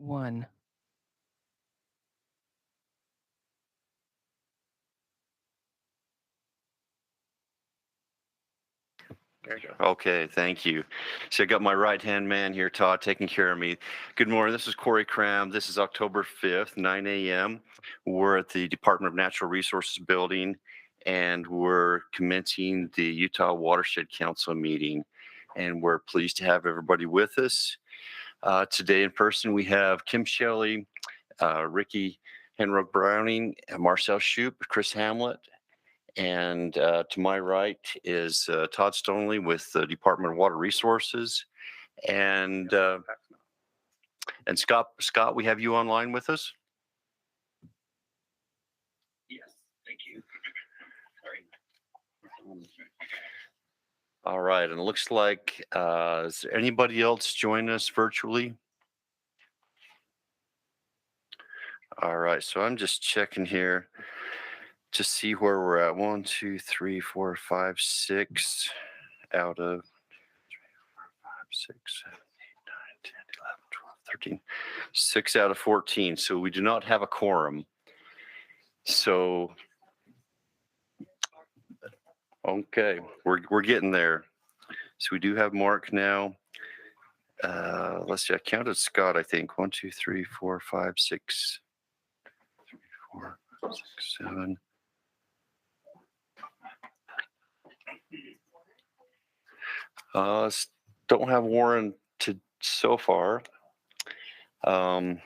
1. There you go. Okay, thank you. So I got my right-hand man here, Todd, taking care of me. Good morning. This is Corey Cram. This is October 5th, 9 a.m. We're at the Department of Natural Resources building, and we're commencing the Utah Watershed Council meeting. And we're pleased to have everybody with us. Today in person, we have Kim Shelley, Ricky Henrock Browning, Marcel Shoup, Chris Hamlet, and to my right is Todd Stoneley with the Department of Water Resources, and Scott, we have you online with us. Yes, thank you. Sorry. All right, and it looks like is there anybody else joining us virtually? All right, so I'm just checking here to see where we're at. 1, 2, 3, 4, 5, 6 out of 6, 7, 8, 9, 10, 11, 12, 13, 6 out of 14. So we do not have a quorum. So, okay, we're getting there. So we do have Mark now. Let's see, I counted Scott, I think. 1, 2, 3, 4, 5, 6, 3, 4, 5, 6, 7. Don't have Warren so far. I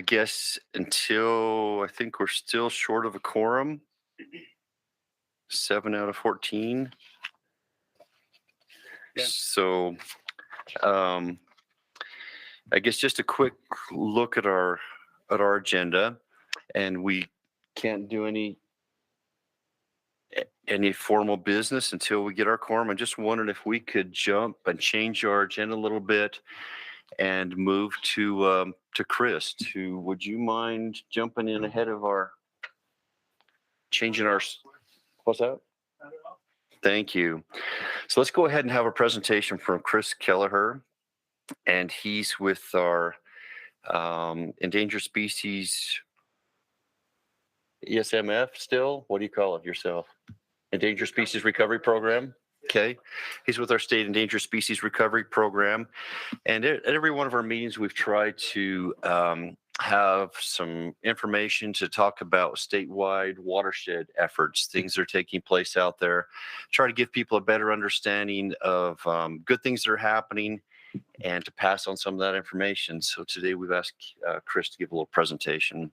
guess until I think we're still short of a quorum. 7 out of 14. Yeah. So I guess just a quick look at our agenda, and we can't do any formal business until we get our quorum. I just wondered if we could jump and change our agenda a little bit and move to Chris. Would you mind jumping in ahead of our changing our? What's that? Thank you. So let's go ahead and have a presentation from Chris Keleher, and he's with our endangered species ESMF still. What do you call it yourself? Endangered Species Recovery Program. Okay. He's with our state endangered species recovery program. And at every one of our meetings, we've tried to have some information to talk about statewide watershed efforts, things that are taking place out there, try to give people a better understanding of good things that are happening and to pass on some of that information. So today we've asked Chris to give a little presentation.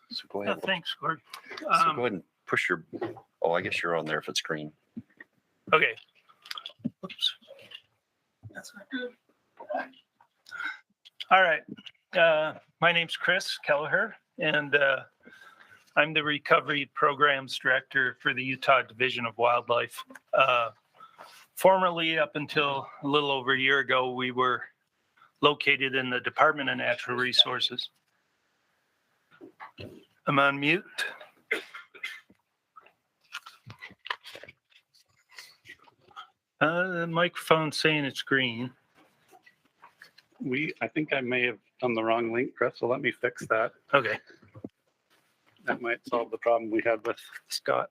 So go ahead. Thanks, Gord. So go ahead and push your, oh, I guess you're on there if it's green. Okay. Oops. That's not good. All right. My name's Chris Keleher, and I'm the Recovery Programs Director for the Utah Division of Wildlife. Formerly, up until a little over a year ago, we were located in the Department of Natural Resources. I'm on mute. The microphone's saying it's green. I think I may have done the wrong link, Chris, so let me fix that. Okay. That might solve the problem we had with Scott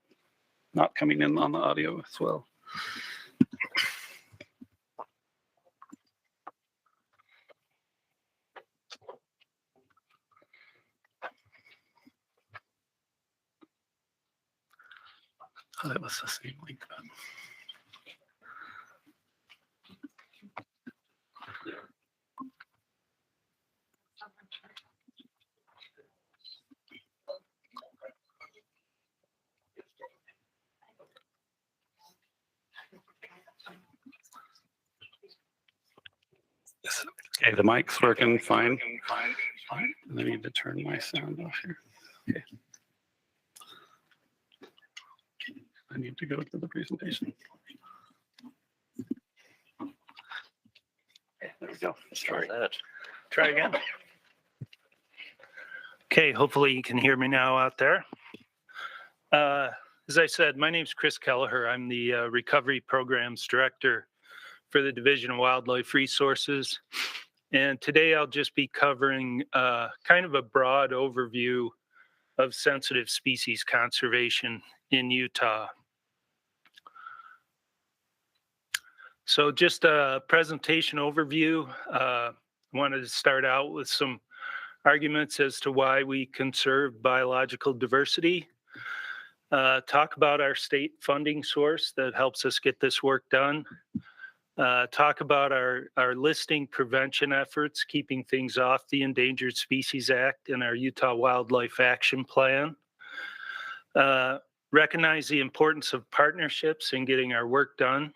not coming in on the audio as well. Oh, that was the same link. Okay, the mic's working fine. I need to turn my sound off here. Okay. I need to go to the presentation. Okay, there we go. Let's try that. Try again. Okay, hopefully you can hear me now out there. As I said, my name's Chris Keleher. I'm the Recovery Programs Director for the Division of Wildlife Resources. And today I'll just be covering kind of a broad overview of sensitive species conservation in Utah. So just a presentation overview. I wanted to start out with some arguments as to why we conserve biological diversity. Talk about our state funding source that helps us get this work done. Talk about our listing prevention efforts, keeping things off the Endangered Species Act and our Utah Wildlife Action Plan. Recognize the importance of partnerships in getting our work done.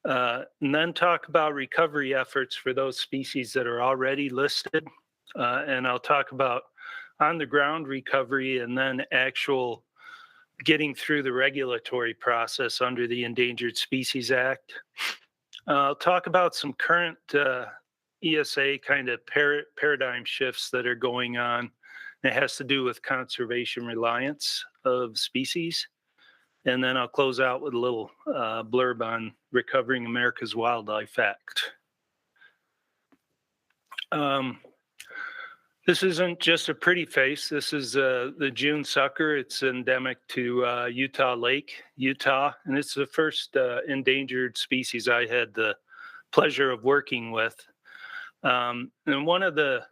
And then talk about recovery efforts for those species that are already listed. And I'll talk about on-the-ground recovery and then actual getting through the regulatory process under the Endangered Species Act. I'll talk about some current ESA kind of paradigm shifts that are going on. It has to do with conservation reliance of species. And then I'll close out with a little blurb on Recovering America's Wildlife Act. This isn't just a pretty face. This is the June sucker. It's endemic to Utah Lake, Utah, and it's the first endangered species I had the pleasure of working with. And one of the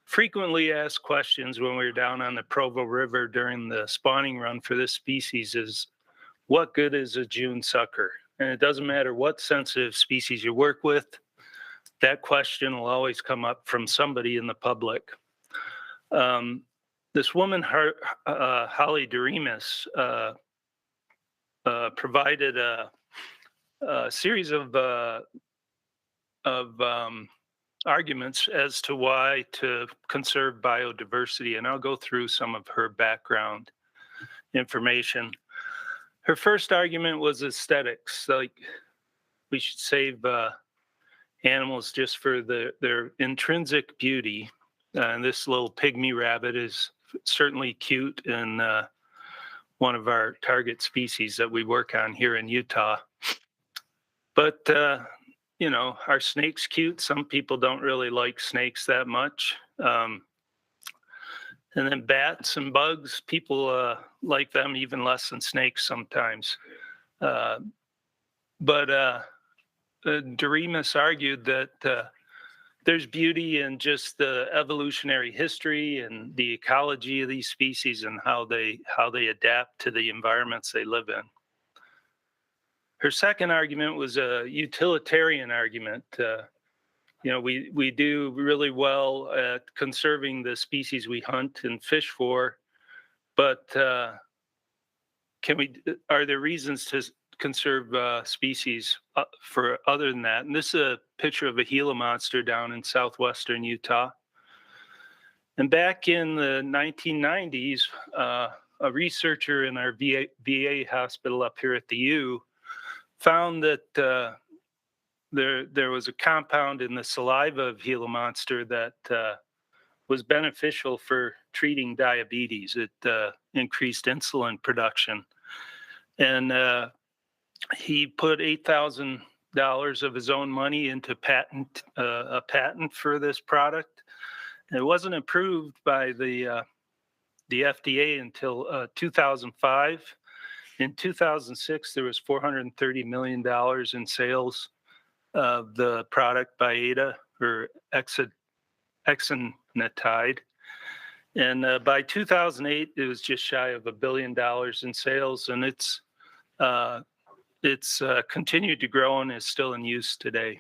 frequently asked questions when we were down on the Provo River during the spawning run for this species is, what good is a June sucker? And it doesn't matter what sensitive species you work with, that question will always come up from somebody in the public. This woman, Holly Doremus, provided a series of arguments as to why to conserve biodiversity, and I'll go through some of her background information. Her first argument was aesthetics, like we should save animals just for their intrinsic beauty. And this little pygmy rabbit is certainly cute and one of our target species that we work on here in Utah. But, you know, are snakes cute? Some people don't really like snakes that much. And then bats and bugs, people like them even less than snakes sometimes. Doremus argued that there's beauty in just the evolutionary history and the ecology of these species and how they adapt to the environments they live in. Her second argument was a utilitarian argument. You know, we do really well at conserving the species we hunt and fish for, but are there reasons to conserve species for other than that? And this is a picture of a Gila monster down in southwestern Utah. And back in the 1990s, a researcher in our VA hospital up here at the U found that there was a compound in the saliva of Gila monster that was beneficial for treating diabetes. It increased insulin production. And he put $8,000 of his own money into a patent for this product. And it wasn't approved by the FDA until 2005. In 2006, there was $430 million in sales of the product by Ada, or exenatide. And by 2008, it was just shy of $1 billion in sales, and it's continued to grow and is still in use today.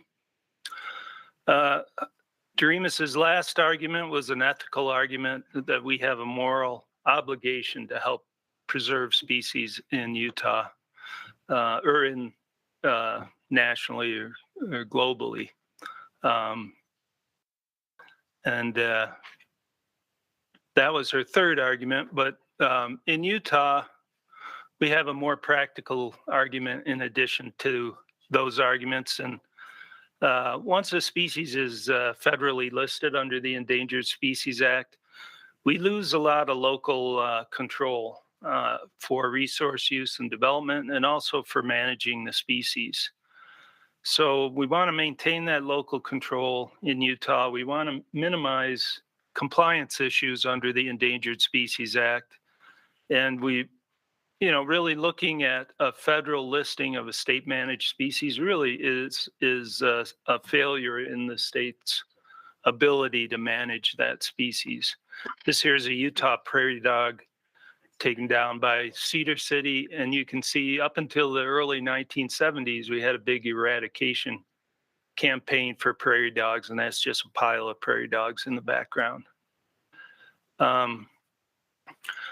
Doremus's last argument was an ethical argument that we have a moral obligation to help preserve species in Utah, or in nationally or globally. That was her third argument, but in Utah, we have a more practical argument in addition to those arguments. And once a species is federally listed under the Endangered Species Act, we lose a lot of local control for resource use and development, and also for managing the species. So we want to maintain that local control in Utah. We want to minimize compliance issues under the Endangered Species Act. And we, really looking at a federal listing of a state managed species really is a failure in the state's ability to manage that species. This here is a Utah prairie dog taken down by Cedar City. And you can see up until the early 1970s, we had a big eradication campaign for prairie dogs, and that's just a pile of prairie dogs in the background.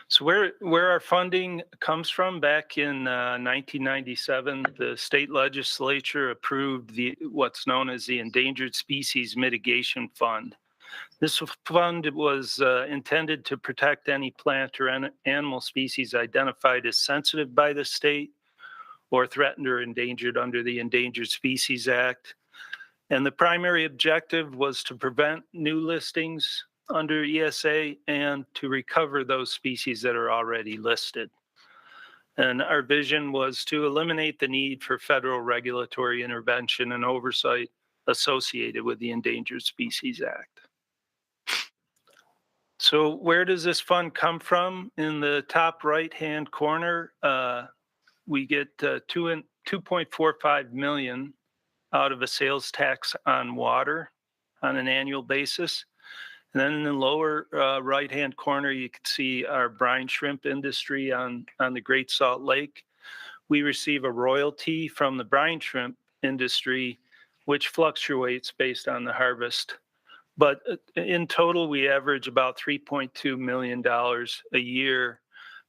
So where our funding comes from, back in 1997, the state legislature approved what's known as the Endangered Species Mitigation Fund. This fund was intended to protect any plant or animal species identified as sensitive by the state or threatened or endangered under the Endangered Species Act. And the primary objective was to prevent new listings under ESA and to recover those species that are already listed. And our vision was to eliminate the need for federal regulatory intervention and oversight associated with the Endangered Species Act. So where does this fund come from? In the top right-hand corner, we get $2.45 million out of a sales tax on water on an annual basis. And then in the lower right-hand corner, you can see our brine shrimp industry on the Great Salt Lake. We receive a royalty from the brine shrimp industry, which fluctuates based on the harvest. But in total, we average about $3.2 million a year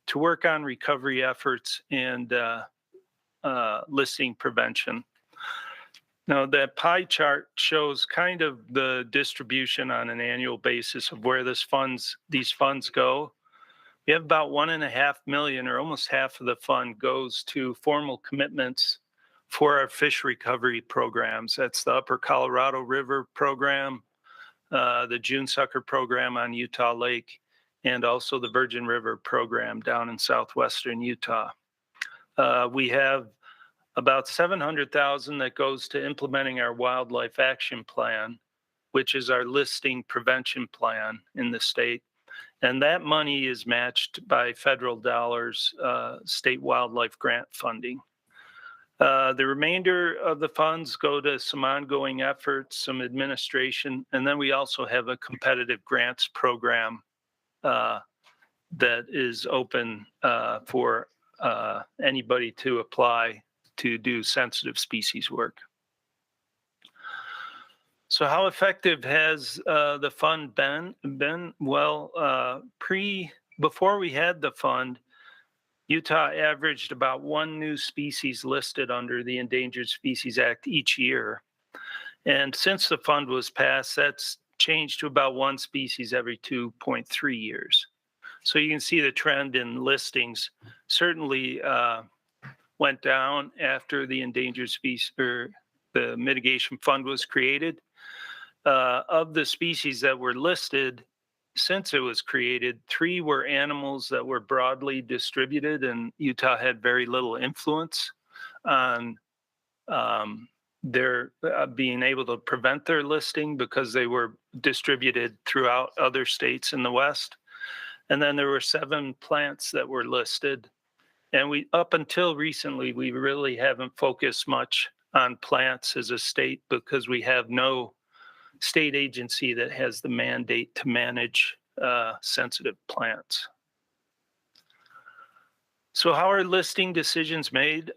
to work on recovery efforts and listing prevention. Now, that pie chart shows kind of the distribution on an annual basis of where these funds go. We have about $1.5 million, or almost half of the fund, goes to formal commitments for our fish recovery programs. That's the Upper Colorado River program, the June Sucker program on Utah Lake, and also the Virgin River program down in southwestern Utah. We have about $700,000 that goes to implementing our wildlife action plan, which is our listing prevention plan in the state. And that money is matched by federal dollars, state wildlife grant funding. The remainder of the funds go to some ongoing efforts, some administration, and then we also have a competitive grants program that is open for anybody to apply to do sensitive species work. So how effective has the fund been? Well, before we had the fund, Utah averaged about one new species listed under the Endangered Species Act each year. And since the fund was passed, that's changed to about one species every 2.3 years. So you can see the trend in listings certainly went down after the Endangered Species, or the mitigation fund was created. Of the species that were listed since it was created, 3 were animals that were broadly distributed, and Utah had very little influence on their being able to prevent their listing because they were distributed throughout other states in the West. And then there were 7 plants that were listed. And up until recently, we really haven't focused much on plants as a state because we have no state agency that has the mandate to manage sensitive plants. So how are listing decisions made?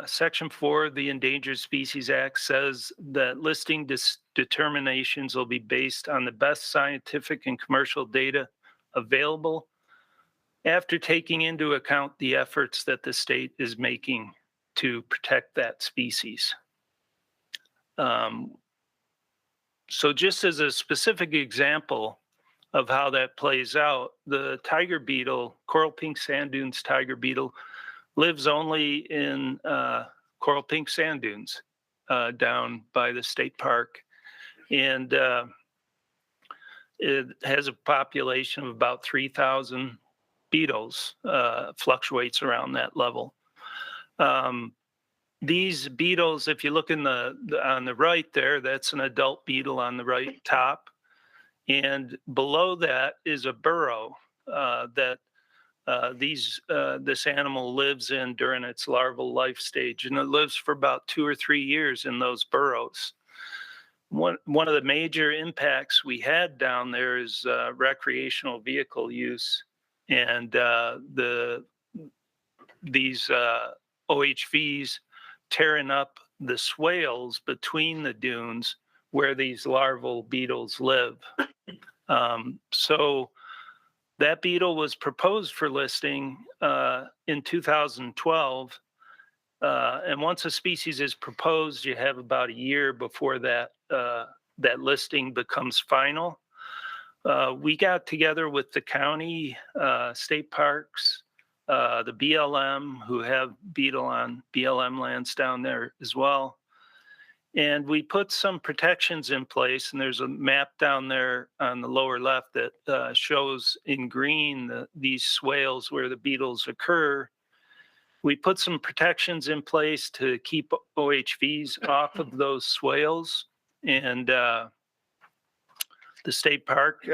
Section 4 of the Endangered Species Act says that listing determinations will be based on the best scientific and commercial data available after taking into account the efforts that the state is making to protect that species. So just as a specific example of how that plays out, the tiger beetle, coral pink sand dunes tiger beetle, lives only in coral pink sand dunes down by the state park. And it has a population of about 3,000 beetles, fluctuates around that level. these beetles, if you look in on the right there, that's an adult beetle on the right top. And below that is a burrow that this animal lives in during its larval life stage. And it lives for about 2 or 3 years in those burrows. One of the major impacts we had down there is recreational vehicle use. And these OHVs tearing up the swales between the dunes where these larval beetles live. So that beetle was proposed for listing in 2012. And once a species is proposed, you have about a year before that listing becomes final. We got together with the county, state parks, the BLM, who have beetle on BLM lands down there as well. And we put some protections in place, and there's a map down there on the lower left that shows in green these swales where the beetles occur. We put some protections in place to keep OHVs off of those swales, and the state park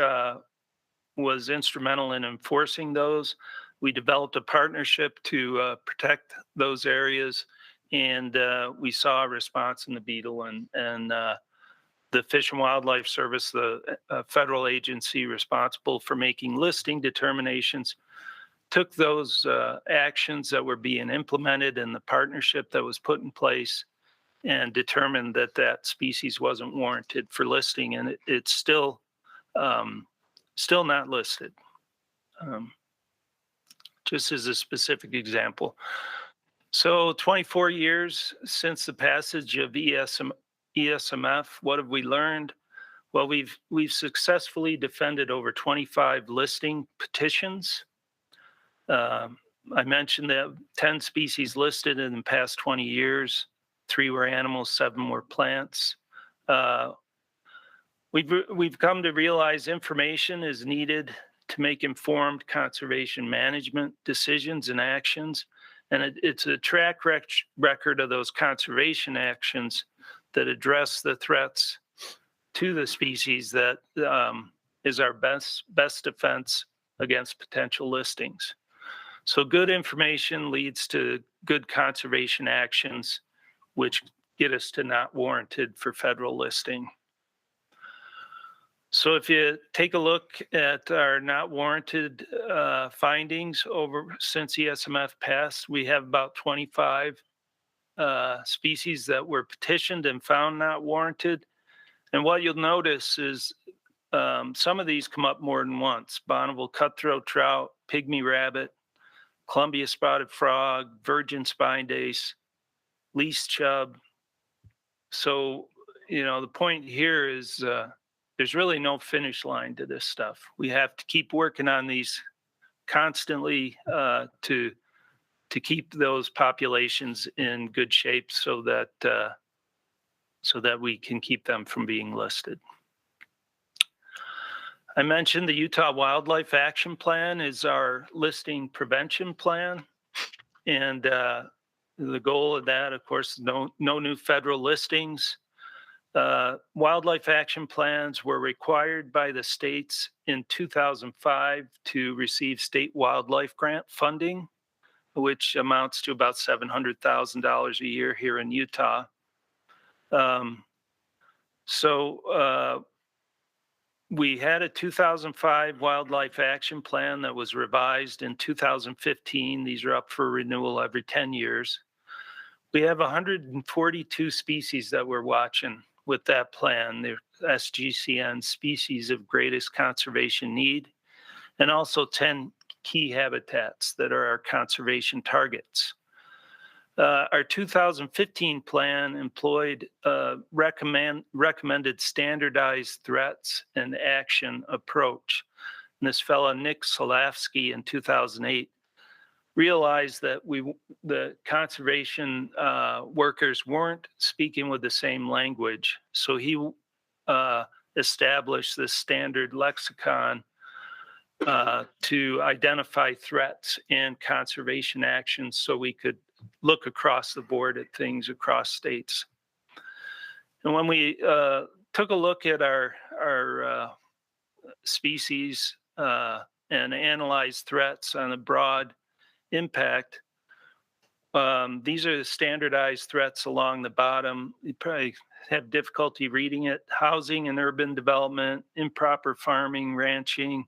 was instrumental in enforcing those. We developed a partnership to protect those areas, and we saw a response in the beetle, and the Fish and Wildlife Service, the federal agency responsible for making listing determinations, took those actions that were being implemented in the partnership that was put in place and determined that that species wasn't warranted for listing, and it's still not listed. Just as a specific example. So 24 years since the passage of ESMF, what have we learned? Well, we've successfully defended over 25 listing petitions. I mentioned that 10 species listed in the past 20 years, 3 were animals, 7 were plants. We've come to realize information is needed to make informed conservation management decisions and actions. And it's a track record of those conservation actions that address the threats to the species that is our best defense against potential listings. So good information leads to good conservation actions, which get us to not warranted for federal listing. So if you take a look at our not warranted findings since ESMF passed, we have about 25 species that were petitioned and found not warranted. And what you'll notice is some of these come up more than once: Bonneville cutthroat trout, pygmy rabbit, Columbia spotted frog, virgin spine dace, least chub. So, the point here is there's really no finish line to this stuff. We have to keep working on these constantly to keep those populations in good shape so that we can keep them from being listed. I mentioned the Utah Wildlife Action Plan is our listing prevention plan. And the goal of that, of course, no new federal listings. Wildlife action plans were required by the states in 2005 to receive state wildlife grant funding, which amounts to about $700,000 a year here in Utah. We had a 2005 wildlife action plan that was revised in 2015. These are up for renewal every 10 years. We have 142 species that we're watching with that plan. They're SGCN, species of greatest conservation need, and also 10 key habitats that are our conservation targets. Our 2015 plan employed recommended standardized threats and action approach. And this fellow, Nick Solafsky, in 2008, realized that the conservation workers weren't speaking with the same language. So he established this standard lexicon to identify threats and conservation actions so we could look across the board at things across states. And when we took a look at our species and analyzed threats on a broad impact, these are the standardized threats along the bottom. You probably have difficulty reading it. Housing and urban development, improper farming, ranching,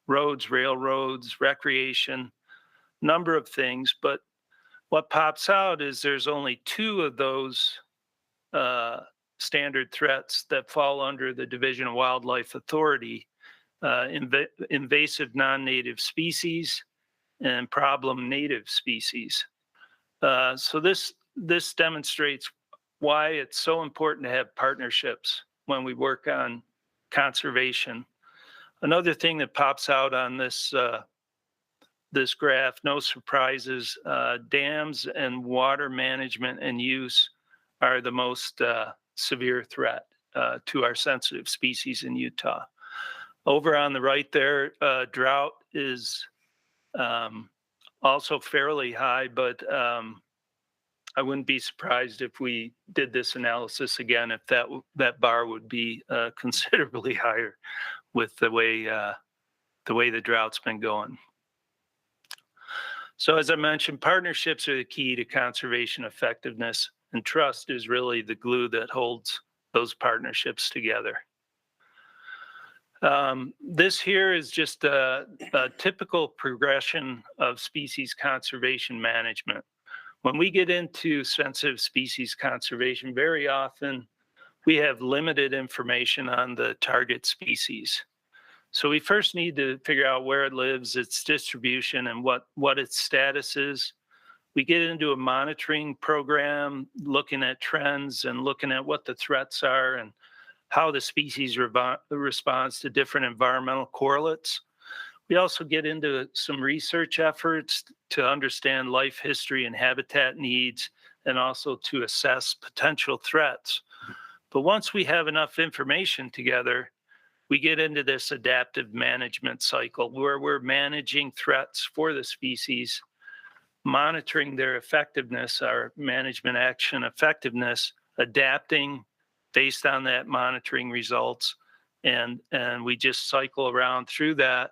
roads, railroads, recreation, number of things. But what pops out is there's only 2 of those standard threats that fall under the Division of Wildlife Authority, invasive non-native species and problem native species. So this demonstrates why it's so important to have partnerships when we work on conservation. Another thing that pops out on this this graph, no surprises, dams and water management and use are the most severe threat to our sensitive species in Utah. Over on the right there, drought is also fairly high, but I wouldn't be surprised if we did this analysis again, if that bar would be considerably higher with the way the drought's been going. So as I mentioned, partnerships are the key to conservation effectiveness, and trust is really the glue that holds those partnerships together. This here is just a typical progression of species conservation management. When we get into sensitive species conservation, very often we have limited information on the target species. So we first need to figure out where it lives, its distribution, and what its status is. We get into a monitoring program, looking at trends and looking at what the threats are and how the species responds to different environmental correlates. We also get into some research efforts to understand life history and habitat needs, and also to assess potential threats. But once we have enough information together, we get into this adaptive management cycle where we're managing threats for the species, monitoring their effectiveness, our management action effectiveness, adapting based on that monitoring results, and we just cycle around through that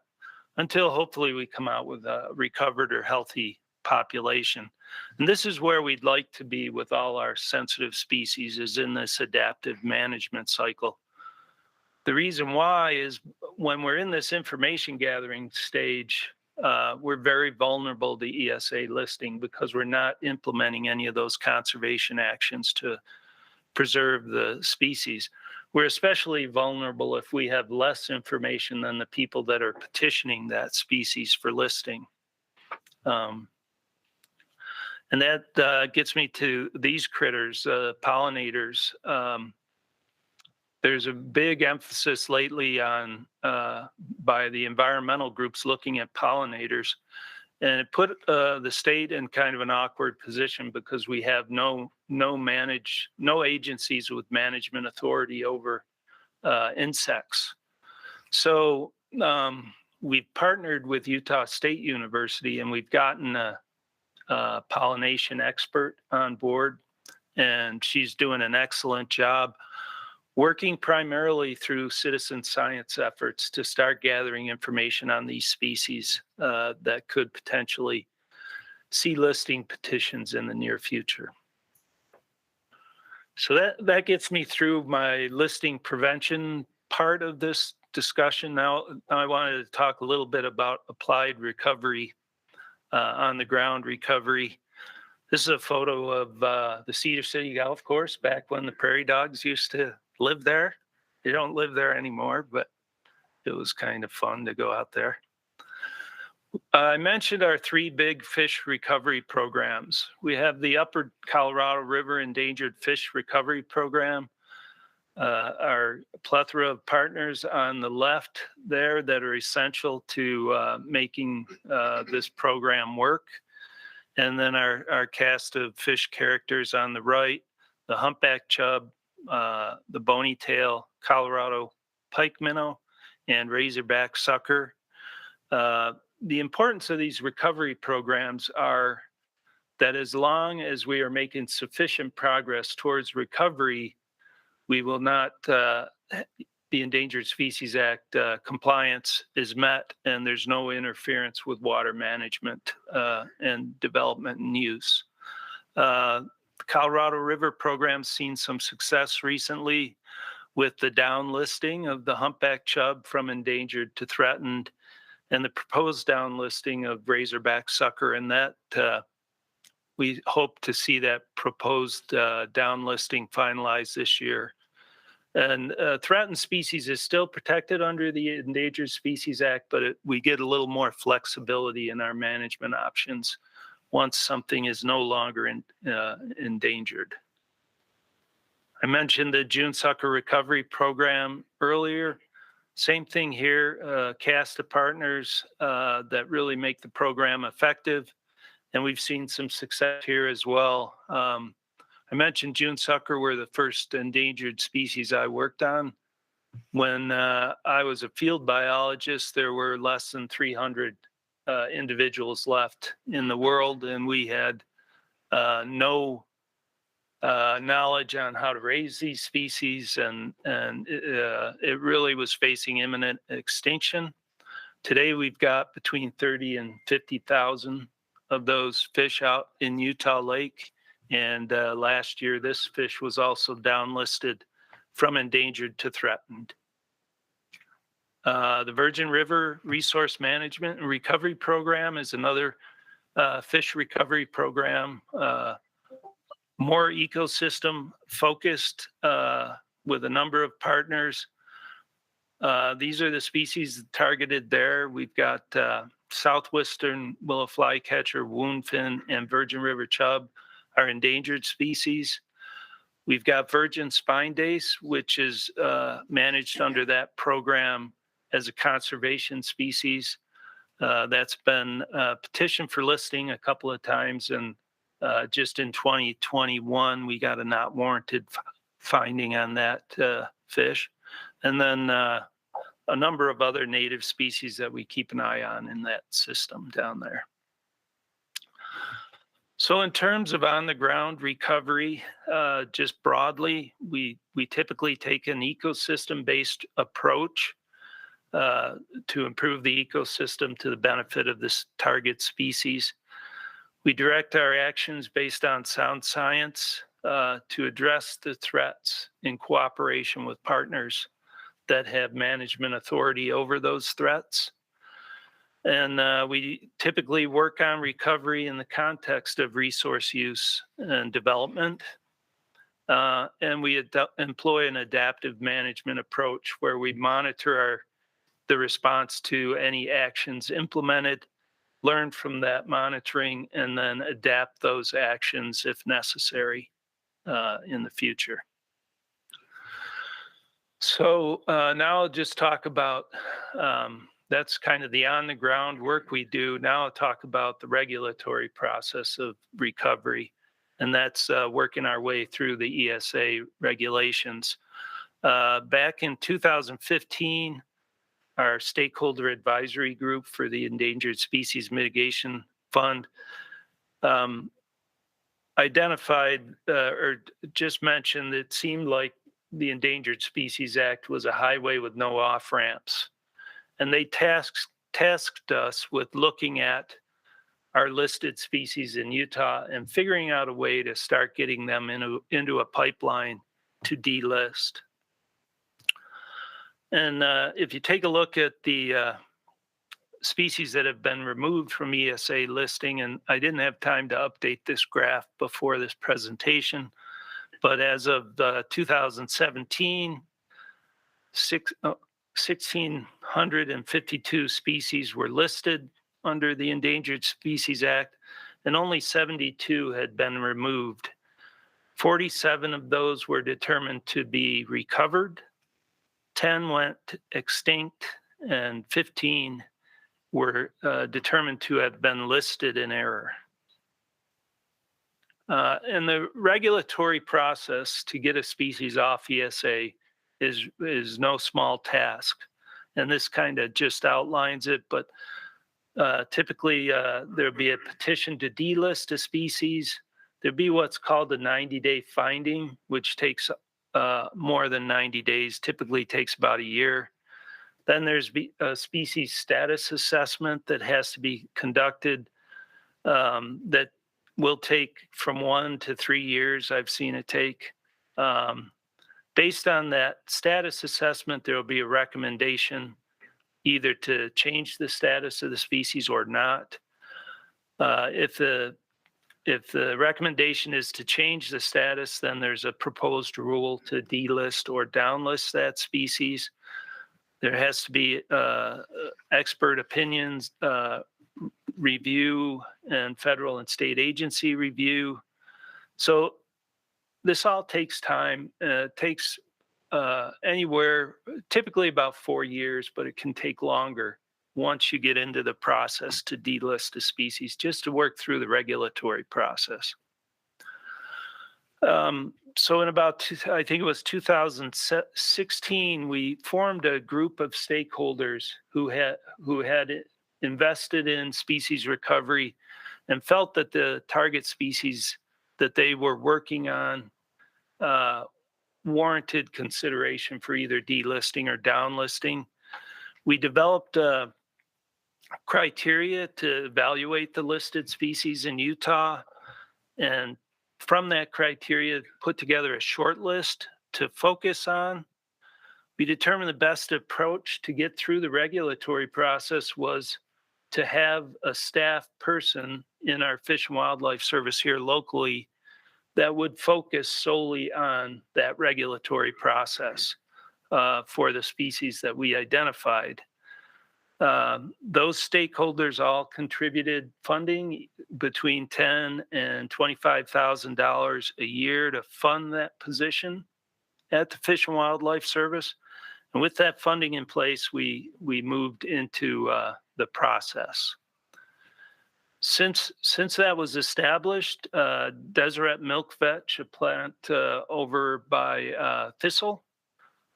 until hopefully we come out with a recovered or healthy population. And this is where we'd like to be with all our sensitive species, is in this adaptive management cycle. The reason why is when we're in this information gathering stage, we're very vulnerable to ESA listing because we're not implementing any of those conservation actions to preserve the species. We're especially vulnerable if we have less information than the people that are petitioning that species for listing. And that gets me to these critters, pollinators. There's a big emphasis lately on by the environmental groups looking at pollinators, and it put the state in kind of an awkward position because we have no agencies with management authority over insects. So we've partnered with Utah State University, and we've gotten a pollination expert on board, and she's doing an excellent job working primarily through citizen science efforts to start gathering information on these species that could potentially see listing petitions in the near future. So that gets me through my listing prevention part of this discussion. Now I wanted to talk a little bit about applied recovery, on the ground recovery. This is a photo of the Cedar City Golf Course back when the prairie dogs used to live there. They don't live there anymore, but it was kind of fun to go out there. I mentioned our 3 big fish recovery programs. We have the Upper Colorado River Endangered Fish Recovery Program, our plethora of partners on the left there that are essential to making this program work. And then our cast of fish characters on the right, the humpback chub, the bony tail Colorado pike minnow, and razorback sucker. The importance of these recovery programs are that as long as we are making sufficient progress towards recovery, we will not, the Endangered Species Act compliance is met, and there's no interference with water management and development and use. The Colorado River program's seen some success recently with the downlisting of the humpback chub from endangered to threatened, and the proposed downlisting of razorback sucker, and that we hope to see that proposed downlisting finalized this year. And threatened species is still protected under the Endangered Species Act, but we get a little more flexibility in our management options once something is no longer endangered. I mentioned the June sucker recovery program earlier. Same thing here, cast of partners that really make the program effective. And we've seen some success here as well. I mentioned June sucker were the first endangered species I worked on. When I was a field biologist, there were less than 300 individuals left in the world, and we had no knowledge on how to raise these species, and it really was facing imminent extinction. Today, we've got between 30 and 50,000 of those fish out in Utah Lake. And last year, this fish was also downlisted from endangered to threatened. The Virgin River Resource Management and Recovery Program is another fish recovery program, more ecosystem focused with a number of partners. These are the species targeted there. We've got southwestern willow flycatcher, woundfin, and Virgin River chub are endangered species. We've got virgin spine dace, which is managed under that program as a conservation species. That's been petitioned for listing a couple of times, and just in 2021, we got a not warranted finding on that fish. And then a number of other native species that we keep an eye on in that system down there. So in terms of on-the-ground recovery, just broadly, we typically take an ecosystem-based approach to improve the ecosystem to the benefit of this target species. We direct our actions based on sound science to address the threats in cooperation with partners that have management authority over those threats. And we typically work on recovery in the context of resource use and development. And we employ an adaptive management approach where we monitor the response to any actions implemented, learn from that monitoring, and then adapt those actions if necessary in the future. So now I'll just talk about that's kind of the on-the-ground work we do. Now I'll talk about the regulatory process of recovery, and that's working our way through the ESA regulations. Back in 2015, our stakeholder advisory group for the Endangered Species Mitigation Fund identified or just mentioned that it seemed like the Endangered Species Act was a highway with no off-ramps. And they tasked us with looking at our listed species in Utah and figuring out a way to start getting them into a pipeline to delist. And if you take a look at the species that have been removed from ESA listing, and I didn't have time to update this graph before this presentation, but as of 2017, 1,652 species were listed under the Endangered Species Act, and only 72 had been removed. 47 of those were determined to be recovered, 10 went extinct, and 15 were determined to have been listed in error. And the regulatory process to get a species off ESA is no small task. And this kind of just outlines it, but Typically, there'll be a petition to delist a species. There'll be what's called a 90-day finding, which takes more than 90 days, typically takes about a year. Then there's a species status assessment that has to be conducted that will take from 1 to 3 years. I've seen it take. Based on that status assessment, there will be a recommendation either to change the status of the species or not. If the recommendation is to change the status, then there's a proposed rule to delist or downlist that species. There has to be expert opinions, review, and federal and state agency review. So this all takes time. It takes anywhere, typically about 4 years, but it can take longer once you get into the process to delist a species, just to work through the regulatory process. So in about, I think it was 2016, we formed a group of stakeholders who had invested in species recovery and felt that the target species that they were working on warranted consideration for either delisting or downlisting. We developed criteria to evaluate the listed species in Utah, and from that criteria, put together a short list to focus on. We determined the best approach to get through the regulatory process was to have a staff person in our Fish and Wildlife Service here locally that would focus solely on that regulatory process for the species that we identified. Those stakeholders all contributed funding between $10,000 and $25,000 a year to fund that position at the Fish and Wildlife Service. And with that funding in place, we moved into the process. Since that was established, Deseret Milk Vetch, a plant over by Thistle,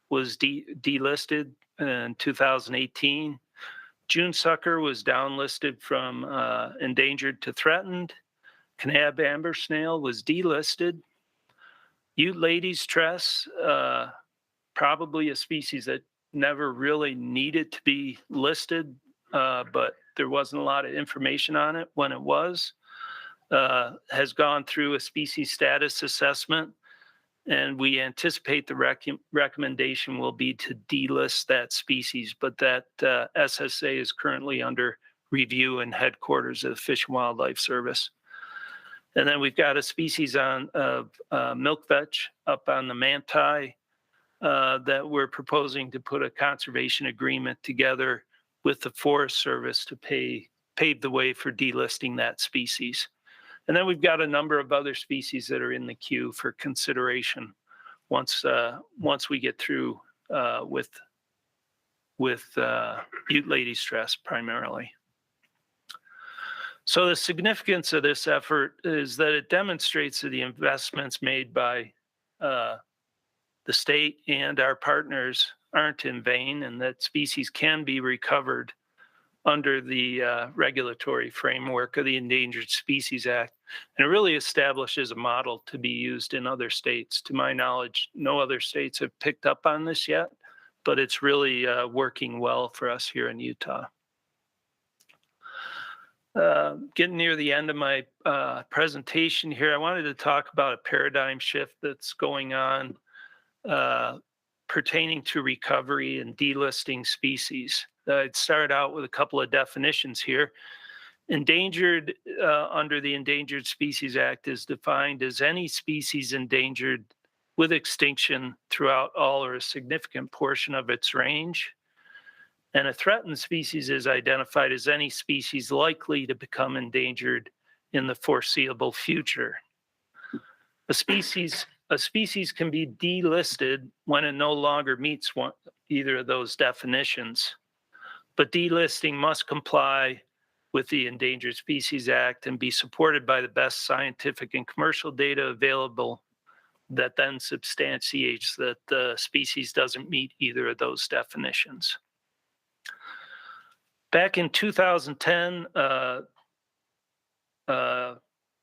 was delisted in 2018. June sucker was downlisted from endangered to threatened. Kanab amber snail was delisted. Ute lady's tress, probably a species that never really needed to be listed, but there wasn't a lot of information on it when it was, has gone through a species status assessment, and we anticipate the recommendation will be to delist that species, but that SSA is currently under review in headquarters of the Fish and Wildlife Service. And then we've got a species of milk vetch up on the Manti that we're proposing to put a conservation agreement together with the Forest Service to pave the way for delisting that species. And then we've got a number of other species that are in the queue for consideration once we get through with Ute lady stress primarily. So the significance of this effort is that it demonstrates that the investments made by the state and our partners aren't in vain, and that species can be recovered under the regulatory framework of the Endangered Species Act. And it really establishes a model to be used in other states. To my knowledge, no other states have picked up on this yet, but it's really working well for us here in Utah. Getting near the end of my presentation here, I wanted to talk about a paradigm shift that's going on pertaining to recovery and delisting species. I'd start out with a couple of definitions here. Endangered under the Endangered Species Act is defined as any species endangered with extinction throughout all or a significant portion of its range. And a threatened species is identified as any species likely to become endangered in the foreseeable future. A species can be delisted when it no longer meets either of those definitions. But delisting must comply with the Endangered Species Act and be supported by the best scientific and commercial data available that then substantiates that the species doesn't meet either of those definitions. Back in 2010,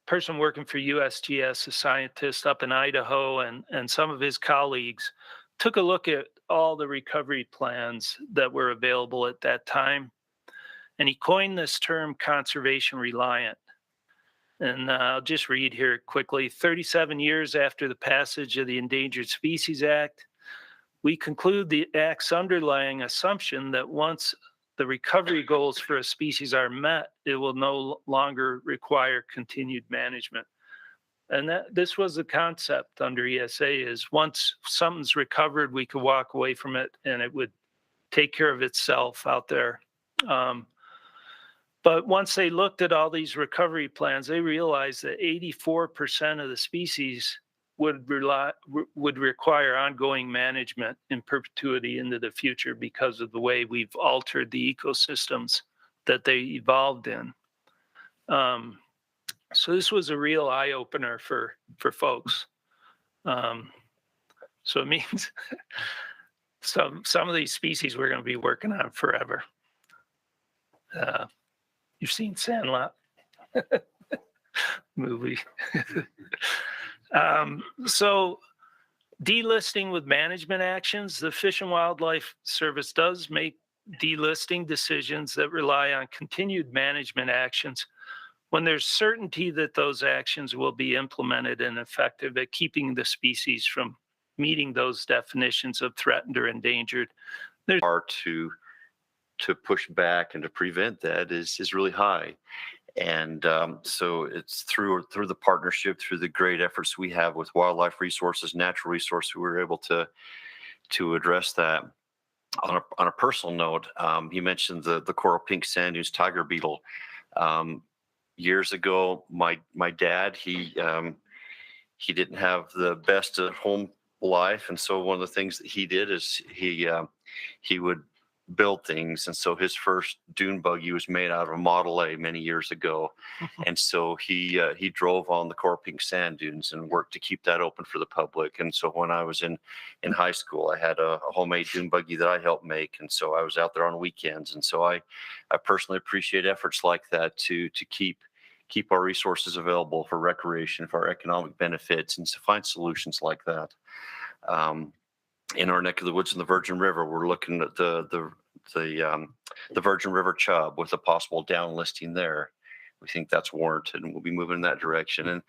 person working for USGS, a scientist up in Idaho, and some of his colleagues took a look at all the recovery plans that were available at that time. And he coined this term conservation reliant. And I'll just read here quickly. 37 years after the passage of the Endangered Species Act, we conclude the Act's underlying assumption that once the recovery goals for a species are met, it will no longer require continued management. And this was the concept under ESA, is once something's recovered, we could walk away from it and it would take care of itself out there. But once they looked at all these recovery plans, they realized that 84% of the species would require ongoing management in perpetuity into the future because of the way we've altered the ecosystems that they evolved in. So this was a real eye opener for folks. So it means some of these species we're going to be working on forever. You've seen Sandlot movie. So delisting with management actions, the Fish and Wildlife Service does make delisting decisions that rely on continued management actions when there's certainty that those actions will be implemented and effective at keeping the species from meeting those definitions of threatened or endangered. There's to push back and to prevent that is really high. And so it's through the partnership, through the great efforts we have with wildlife resources, natural resources, we were able to address that. On a personal note, you mentioned the coral pink sand dunes tiger beetle. Years ago, my dad, he didn't have the best at home life, and so one of the things that he did is he would build things, and so his first dune buggy was made out of a Model A many years ago. And so he drove on the coral pink sand dunes and worked to keep that open for the public. And so when I was in high school, I had a homemade dune buggy that I helped make, and so I was out there on weekends. And so I personally appreciate efforts like that to keep our resources available for recreation, for our economic benefits, and to find solutions like that. In our neck of the woods in the Virgin River, we're looking at the Virgin River chub with a possible downlisting there. We think that's warranted, and we'll be moving in that direction.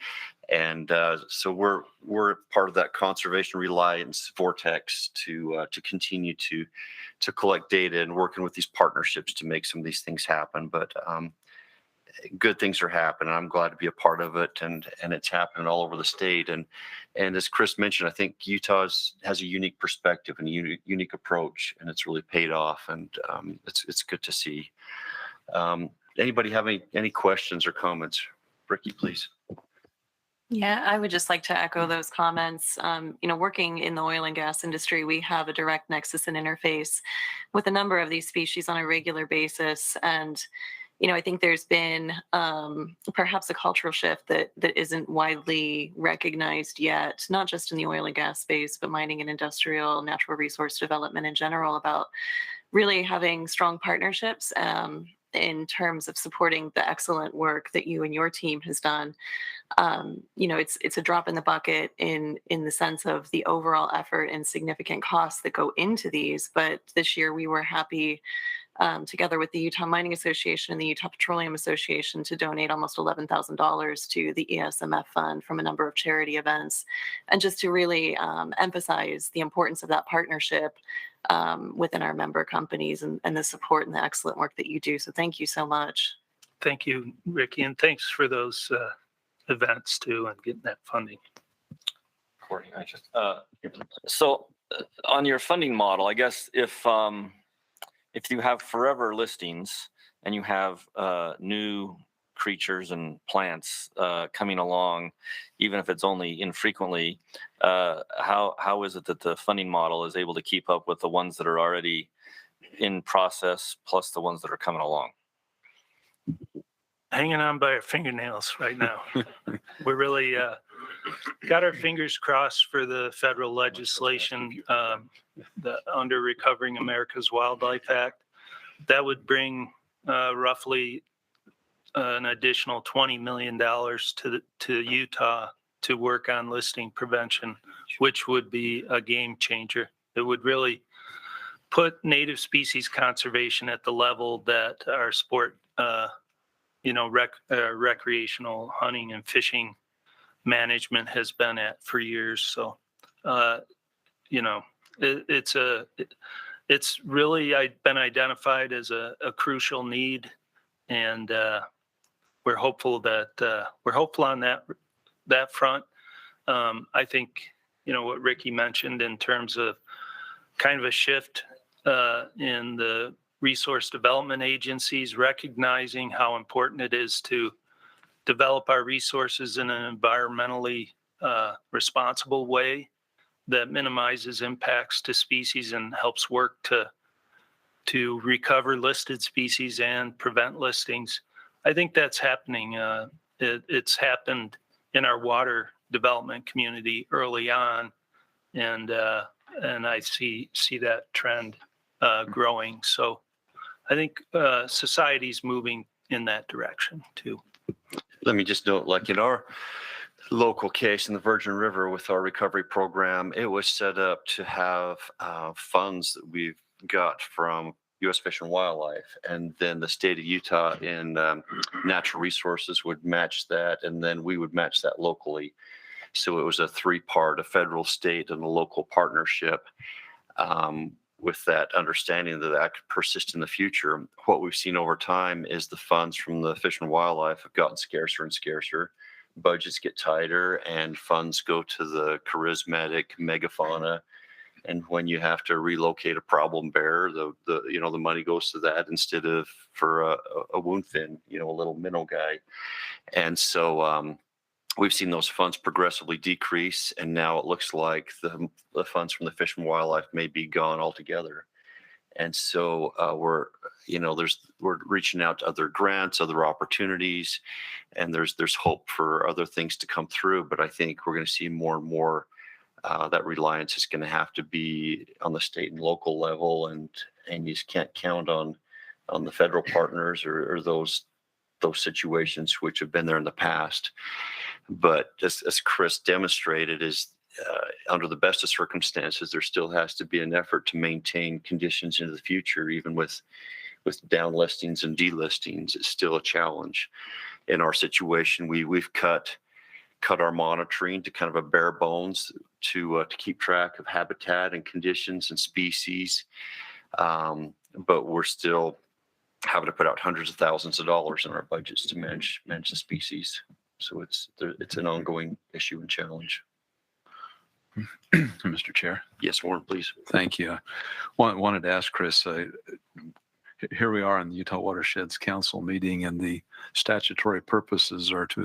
And so we're part of that conservation reliance vortex to continue to collect data and working with these partnerships to make some of these things happen. But good things are happening. I'm glad to be a part of it, and it's happening all over the state. And as Chris mentioned, I think Utah has a unique perspective and a unique approach, and it's really paid off. And it's good to see. Anybody have any questions or comments? Ricky, please. Yeah, I would just like to echo those comments. Working in the oil and gas industry, we have a direct nexus and interface with a number of these species on a regular basis. And I think there's been perhaps a cultural shift that isn't widely recognized yet, not just in the oil and gas space, but mining and industrial, natural resource development in general, about really having strong partnerships in terms of supporting the excellent work that you and your team has done. It's a drop in the bucket in the sense of the overall effort and significant costs that go into these. But this year we were happy, together with the Utah Mining Association and the Utah Petroleum Association, to donate almost $11,000 to the ESMF fund from a number of charity events, and just to really emphasize the importance of that partnership within our member companies and the support and the excellent work that you do. So thank you so much. Thank you, Ricky, and thanks for those events too and getting that funding. Corey, so on your funding model, I guess if you have forever listings and you have new creatures and plants coming along, even if it's only infrequently, how is it that the funding model is able to keep up with the ones that are already in process plus the ones that are coming along? Hanging on by our fingernails right now. We're really got our fingers crossed for the federal legislation under Recovering America's Wildlife Act. That would bring roughly an additional $20 million to Utah to work on listing prevention, which would be a game changer. It would really put native species conservation at the level that our sport, recreational hunting and fishing management has been at for years. So, it's really been identified as a crucial need, and we're hopeful on that front. I think what Ricky mentioned in terms of kind of a shift in the resource development agencies, recognizing how important it is to develop our resources in an environmentally responsible way that minimizes impacts to species and helps work to recover listed species and prevent listings. I think that's happening. It's happened in our water development community early on, and I see that trend growing. So I think society's moving in that direction too. Let me just note, like in our local case in the Virgin River with our recovery program, it was set up to have funds that we've got from U.S. Fish and Wildlife, and then the state of Utah in natural resources would match that, and then we would match that locally. So it was a three-part, a federal, state, and a local partnership, with that understanding that could persist in the future. What we've seen over time is the funds from the Fish and Wildlife have gotten scarcer and scarcer. Budgets get tighter, and funds go to the charismatic megafauna. And when you have to relocate a problem bear, the money goes to that instead of for a woundfin, a little minnow guy. And so we've seen those funds progressively decrease, and now it looks like the funds from the Fish and Wildlife may be gone altogether. And so we're reaching out to other grants, other opportunities, and there's hope for other things to come through. But I think we're going to see more and more that reliance is going to have to be on the state and local level, and you just can't count on the federal partners or those situations which have been there in the past. But just as Chris demonstrated, is under the best of circumstances, there still has to be an effort to maintain conditions into the future, even with down listings and delistings. It's still a challenge. In our situation, we've cut our monitoring to kind of a bare bones to keep track of habitat and conditions and species, but we're still having to put out hundreds of thousands of dollars in our budgets to manage the species. So it's an ongoing issue and challenge. Mr. Chair. Yes, Warren, please. Thank you. Wanted to ask Chris, here we are in the Utah Watersheds Council meeting, and the statutory purposes are to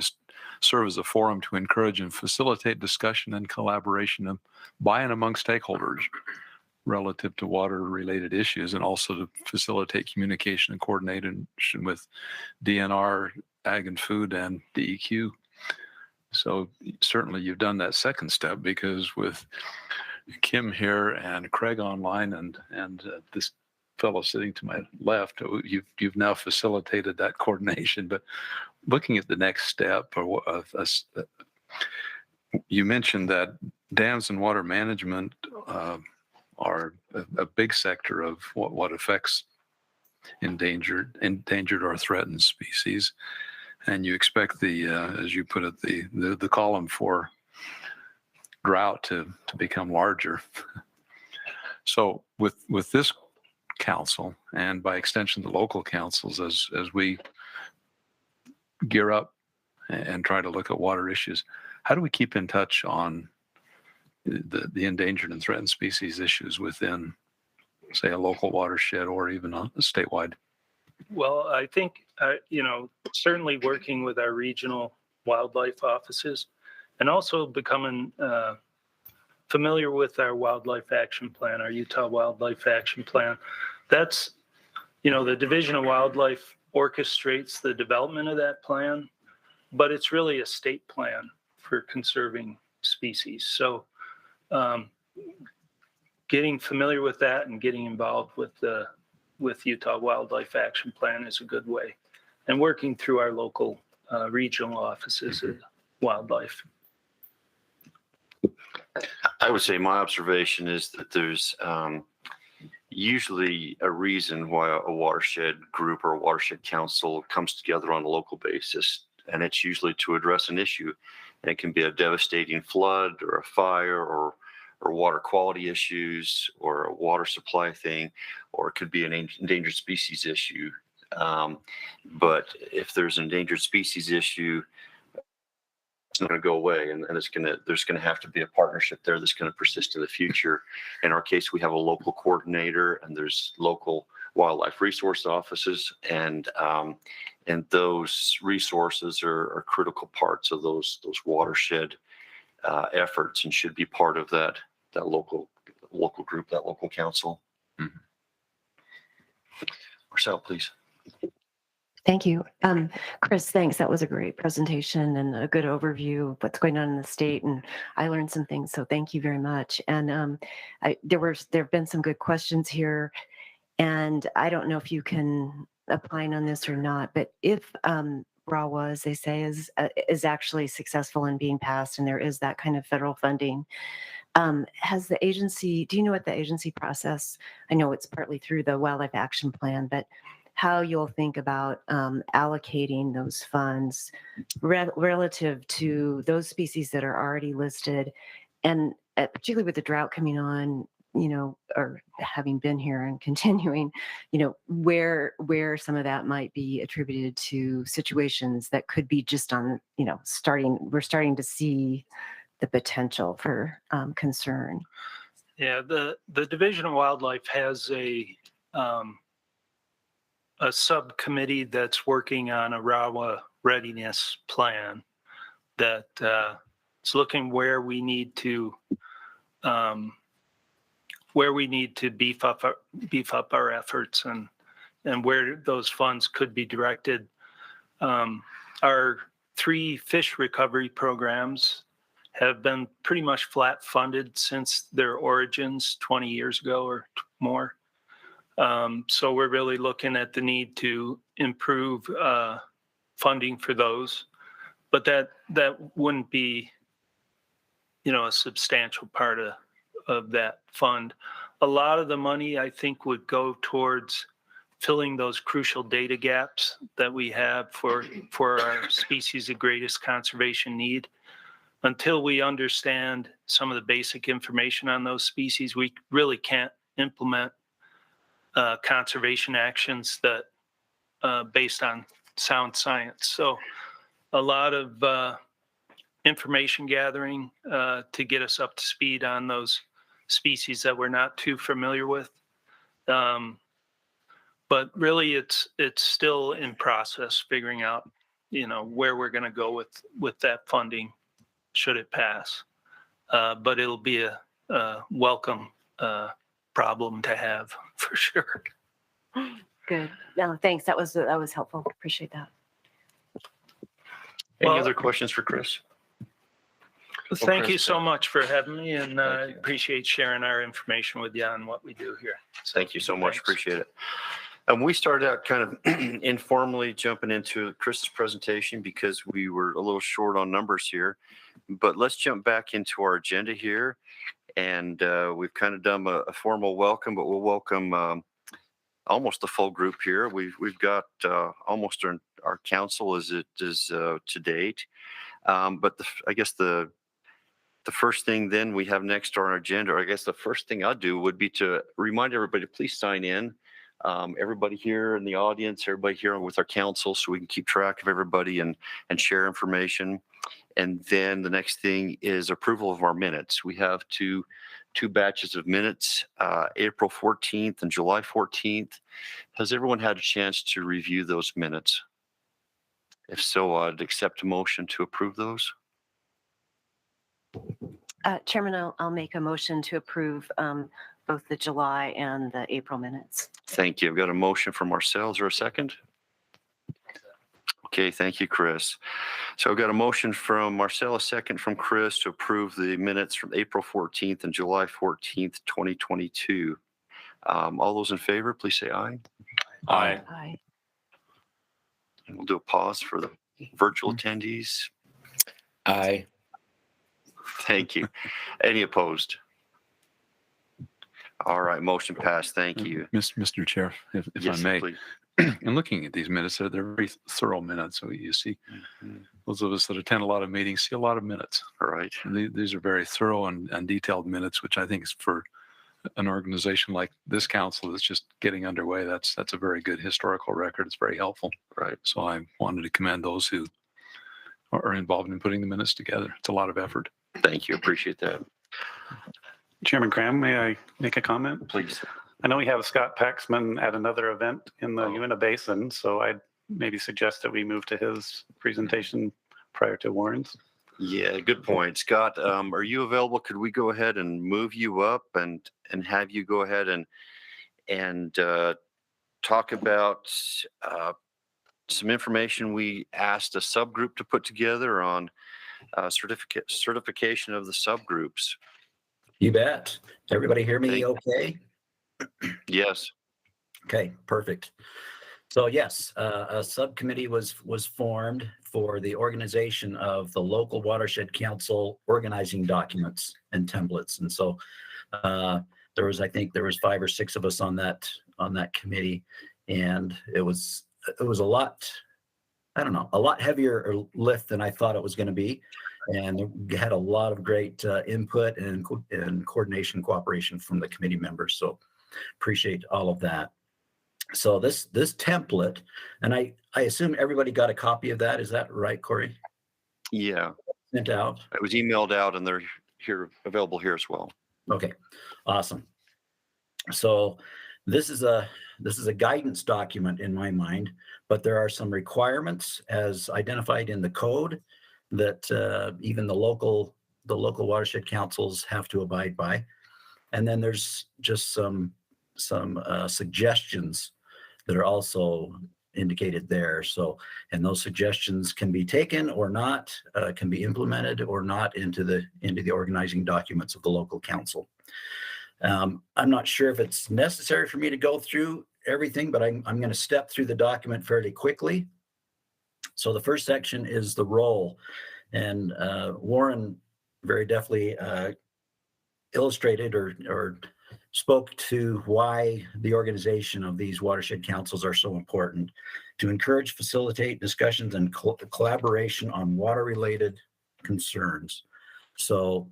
serve as a forum to encourage and facilitate discussion and collaboration by and among stakeholders relative to water-related issues, and also to facilitate communication and coordination with DNR, Ag and Food, and DEQ. So certainly you've done that second step, because with Kim here and Craig online and this fellow sitting to my left, you've now facilitated that coordination. But looking at the next step, you mentioned that dams and water management are a big sector of what affects endangered or threatened species. And you expect as you put it, the column for drought to become larger. So with this council, and by extension the local councils, as we gear up and try to look at water issues, how do we keep in touch on the endangered and threatened species issues within, say, a local watershed or even statewide? Well, I think, certainly working with our regional wildlife offices, and also becoming familiar with our wildlife action plan, our Utah Wildlife Action Plan. That's, the Division of Wildlife orchestrates the development of that plan, but it's really a state plan for conserving species. So getting familiar with that and getting involved with the with Utah Wildlife Action Plan is a good way. And working through our local regional offices of wildlife. I would say my observation is that there's usually a reason why a watershed group or a watershed council comes together on a local basis, and it's usually to address an issue. And it can be a devastating flood or a fire or water quality issues or a water supply thing, or it could be an endangered species issue. But if there's an endangered species issue, it's not going to go away, and there's going to have to be a partnership there that's going to persist in the future. In our case, we have a local coordinator, and there's local wildlife resource offices, and those resources are critical parts of those watershed efforts, and should be part of that local group, that local council. Mhm. Marcel, please. Thank you. Chris, thanks. That was a great presentation and a good overview of what's going on in the state. And I learned some things, so thank you very much. And there have been some good questions here. And I don't know if you can opine on this or not, but if RAWA, as they say, is actually successful in being passed, and there is that kind of federal funding, has the agency, do you know what the agency process, I know it's partly through the Wildlife Action Plan, but how you'll think about allocating those funds relative to those species that are already listed, and particularly with the drought coming on, or having been here and continuing, where some of that might be attributed to situations that could be just on, we're starting to see the potential for concern. Yeah, the Division of Wildlife has a subcommittee that's working on a RAWA readiness plan that is looking where we need to beef up our efforts and where those funds could be directed. Our 3 fish recovery programs have been pretty much flat funded since their origins 20 years ago or more. So we're really looking at the need to improve funding for those, but that wouldn't be, a substantial part of that fund. A lot of the money, I think, would go towards filling those crucial data gaps that we have for our species of greatest conservation need. Until we understand some of the basic information on those species, we really can't implement conservation actions that based on sound science. So a lot of information gathering to get us up to speed on those species that we're not too familiar with. But really it's still in process figuring out, where we're going to go with that funding should it pass. But it'll be a welcome problem to have for sure. Good. No, thanks. That was helpful. Appreciate that. Any Well- other questions for Chris? Thank Chris, you so much for having me, and Thank you. appreciate sharing our information with you on what we do here. Thank you so much. Thanks. Appreciate it. We started out kind of informally jumping into Chris's presentation because we were a little short on numbers here. But let's jump back into our agenda here. And we've kind of done a formal welcome, but we'll welcome almost the full group here. We've got almost our council as it is to date. But I guess the first thing then we have next on our agenda, or I guess the first thing I'd do would be to remind everybody to please sign in. Everybody here in the audience, everybody here with our council, so we can keep track of everybody and share information. And then the next thing is approval of our minutes. We have two batches of minutes, April 14th and July 14th. Has everyone had a chance to review those minutes? If so, I'd accept a motion to approve those. Chairman, I'll make a motion to approve both the July and the April minutes. Thank you. I've got a motion from Marcel. Is there a second? Okay, thank you, Chris. So I've got a motion from Marcel, a second from Chris to approve the minutes from April 14th and July 14th, 2022. All those in favor, please say aye. Aye. Aye. And we'll do a pause for the virtual attendees. Aye. Thank you. Any opposed? All right, motion passed. Thank you. Mr. Chair, if I Yes, may, please. in looking at these minutes, they're very thorough minutes. So you see, those of us that attend a lot of meetings see a lot of minutes. All right. And these are very thorough and detailed minutes, which I think is for an organization like this council that's just getting underway. That's a very good historical record. It's very helpful. Right. So I wanted to commend those who are involved in putting the minutes together. It's a lot of effort. Thank you. Appreciate that. Chairman Cram, may I make a comment? Please. I know we have Scott Paxman at another event in the Oh. Uinta Basin, so I'd maybe suggest that we move to his presentation prior to Warren's. Yeah, good point. Scott, are you available? Could we go ahead and move you up and have you go ahead and talk about some information we asked a subgroup to put together on certification of the subgroups? You bet. Everybody hear me Thank- okay? Yes. Okay, perfect. So yes, a subcommittee was formed for the organization of the local Watershed Council organizing documents and templates. And so I think there was 5 or 6 of us on that committee, and it was a lot, I don't know, a lot heavier lift than I thought it was going to be. And we had a lot of great input and coordination, cooperation from the committee members. So appreciate all of that. So this template, and I assume everybody got a copy of that. Is that right, Corey? Yeah. Sent out? It was emailed out and they're available here as well. Okay, awesome. So this is a guidance document in my mind, but there are some requirements as identified in the code that even the local watershed councils have to abide by. And then there's just some suggestions that are also indicated there. So, and those suggestions can be taken or not, can be implemented or not into the organizing documents of the local council. I'm not sure if it's necessary for me to go through everything, but I'm going to step through the document fairly quickly. So the first section is the role, and Warren very definitely illustrated or spoke to why the organization of these watershed councils are so important to encourage, facilitate discussions and collaboration on water-related concerns. So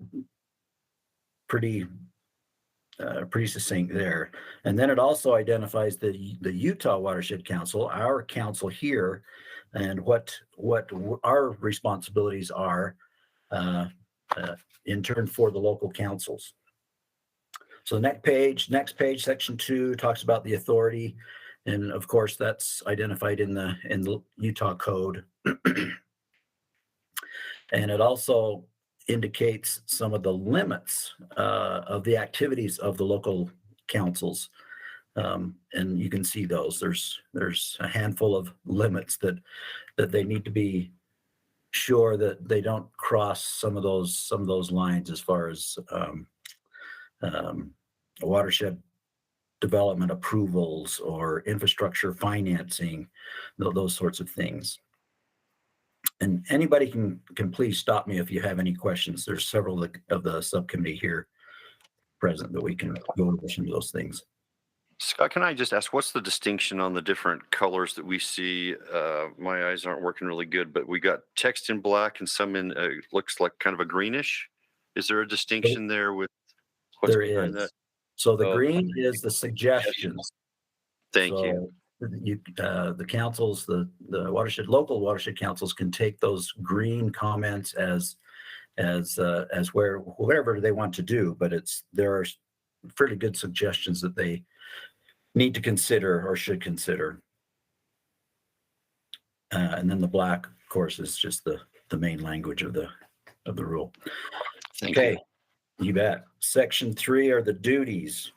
pretty succinct there. And then it also identifies the Utah Watershed Council, our council here, and what our responsibilities are in turn for the local councils. So the next page, section 2 talks about the authority, and of course that's identified in the Utah code. And it also indicates some of the limits of the activities of the local councils, and you can see those. There's a handful of limits that they need to be sure that they don't cross some of those lines as far as watershed development approvals or infrastructure financing, those sorts of things. And anybody can please stop me if you have any questions. There's several of the subcommittee here present that we can go over some of those things. Scott, can I just ask, what's the distinction on the different colors that we see? My eyes aren't working really good, but we got text in black and some in looks like kind of a greenish. Is there a distinction there with what's There behind is. that? So the Oh. green is the suggestions. Thank you. The councils, the local watershed councils can take those green comments as whatever they want to do, but there are pretty good suggestions that they need to consider or should consider. And then the black, of course, is just the main language of the rule. Thank Okay, you. you bet. Section 3 are the duties.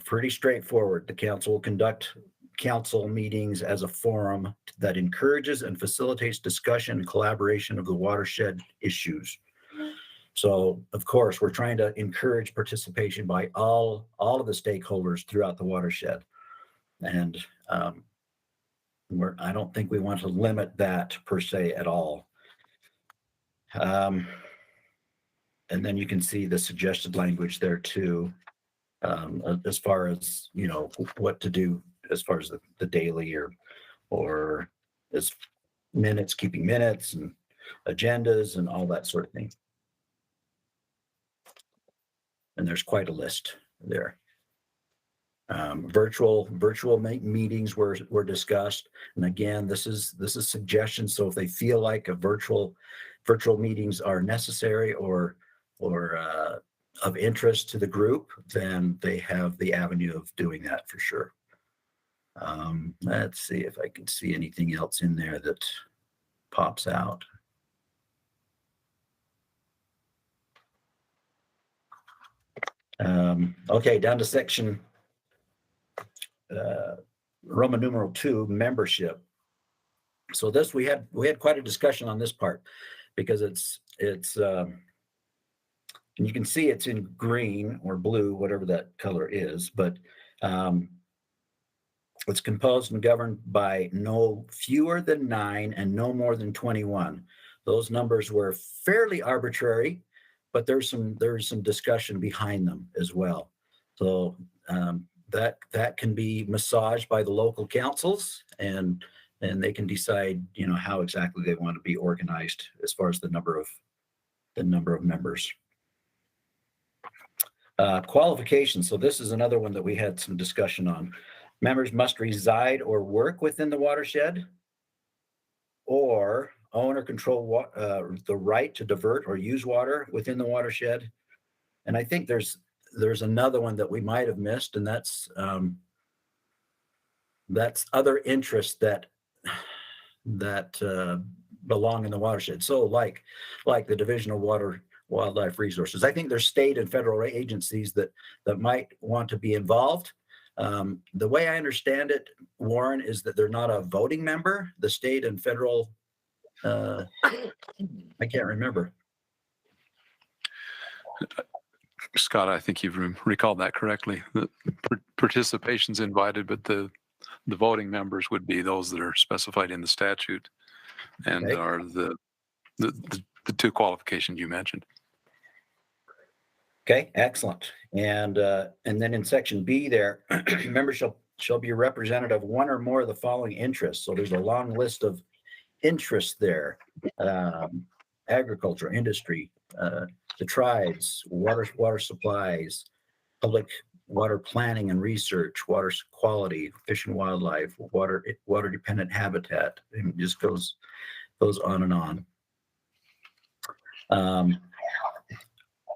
Pretty straightforward. The council will conduct council meetings as a forum that encourages and facilitates discussion and collaboration of the watershed issues. So of course, we're trying to encourage participation by all of the stakeholders throughout the watershed. And I don't think we want to limit that per se at all. And then you can see the suggested language there too, as far as, you know, what to do as far as the daily or as minutes, keeping minutes and agendas and all that sort of thing. And there's quite a list there. Virtual meetings were discussed, and again, this is suggestions. So if they feel like a virtual meetings are necessary or of interest to the group, then they have the avenue of doing that for sure. Let's see if I can see anything else in there that pops out. Okay, down to section Roman numeral 2, membership. So this we had quite a discussion on this part, because it's and you can see it's in green or blue, whatever that color is, but it's composed and governed by no fewer than 9 and no more than 21. Those numbers were fairly arbitrary, but there's some discussion behind them as well. So that can be massaged by the local councils, and they can decide, you know, how exactly they want to be organized as far as the number of members. Qualifications. So this is another one that we had some discussion on. Members must reside or work within the watershed, or own or control the right to divert or use water within the watershed. And I think there's another one that we might have missed, and that's other interests that belong in the watershed. So like the Division of Wildlife Resources. I think there's state and federal agencies that might want to be involved. The way I understand it, Warren, is that they're not a voting member. The state and federal, I can't remember. Scott, I think you've recalled that correctly. The participation's invited, but the voting members would be those that are specified in the statute and Okay. are the two qualifications you mentioned. Okay, excellent. And then in section B there, members shall be representative of one or more of the following interests. So there's a long list of interests there. Agriculture, industry, the tribes, water supplies, public water planning and research, water quality, fish and wildlife, water dependent habitat. And it just goes on and on.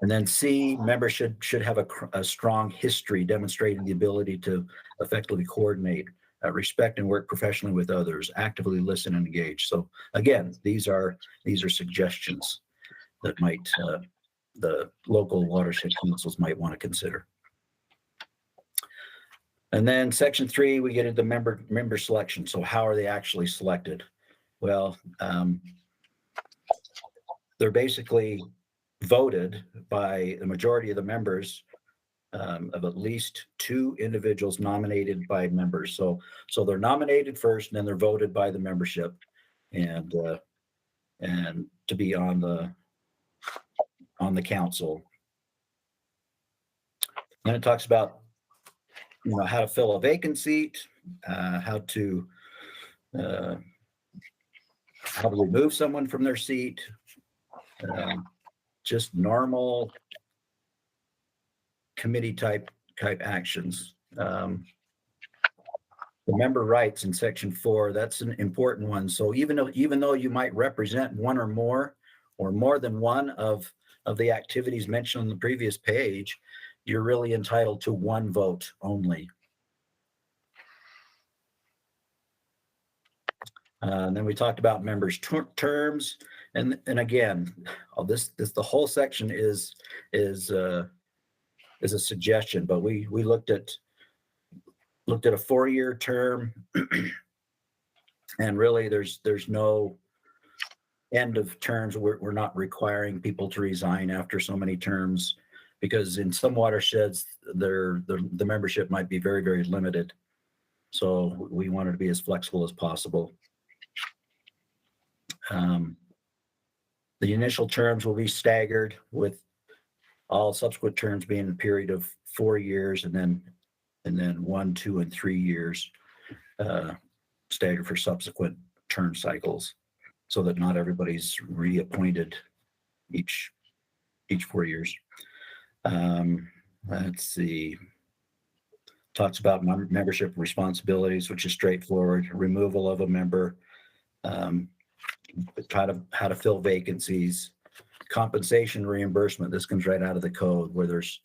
And then C, members should have a strong history demonstrating the ability to effectively coordinate, respect and work professionally with others, actively listen and engage. So again, these are suggestions that might the local watershed councils might want to consider. And then section 3, we get into member selection. So how are they actually selected? Well, they're basically voted by the majority of the members of at least 2 individuals nominated by members. So they're nominated first, and then they're voted by the membership, and to be on the council. Then it talks about, you know, how to fill a vacant seat, how to remove someone from their seat. Just normal committee type actions. The member rights in section 4, that's an important one. So even though you might represent one or more than one of the activities mentioned on the previous page, you're really entitled to 1 vote only. And then we talked about members' terms. And again, the whole section is a suggestion, but we looked at a 4-year term, and really there's no end of terms, we're not requiring people to resign after so many terms, because in some watersheds, the membership might be very, very limited. So we wanted to be as flexible as possible. The initial terms will be staggered, with all subsequent terms being a period of 4 years, and then 1, 2, and 3 years staggered for subsequent term cycles, so that not everybody's reappointed each 4 years. Let's see. Talks about membership responsibilities, which is straightforward. Removal of a member, how to fill vacancies, compensation reimbursement. This comes right out of the code, where there's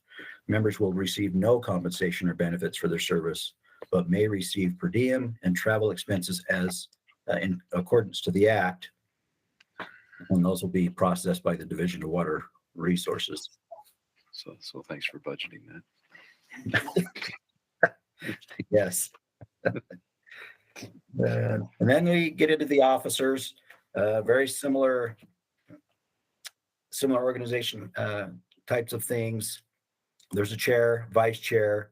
members will receive no compensation or benefits for their service, but may receive per diem and travel expenses as in accordance to the Act. And those will be processed by the Division of Water Resources. So thanks for budgeting that. Yes. And then we get into the officers. Very similar organization types of things. There's a chair, vice chair,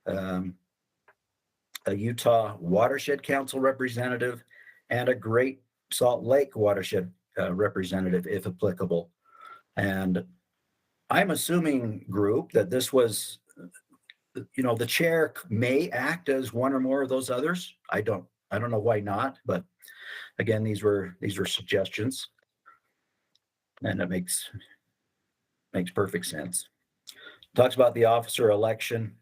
a Utah Watershed Council representative, and a Great Salt Lake Watershed representative, if applicable. And I'm assuming, group, that this was, the chair may act as one or more of those others. I don't know why not, but again, these were suggestions, and it makes perfect sense. Talks about the officer election.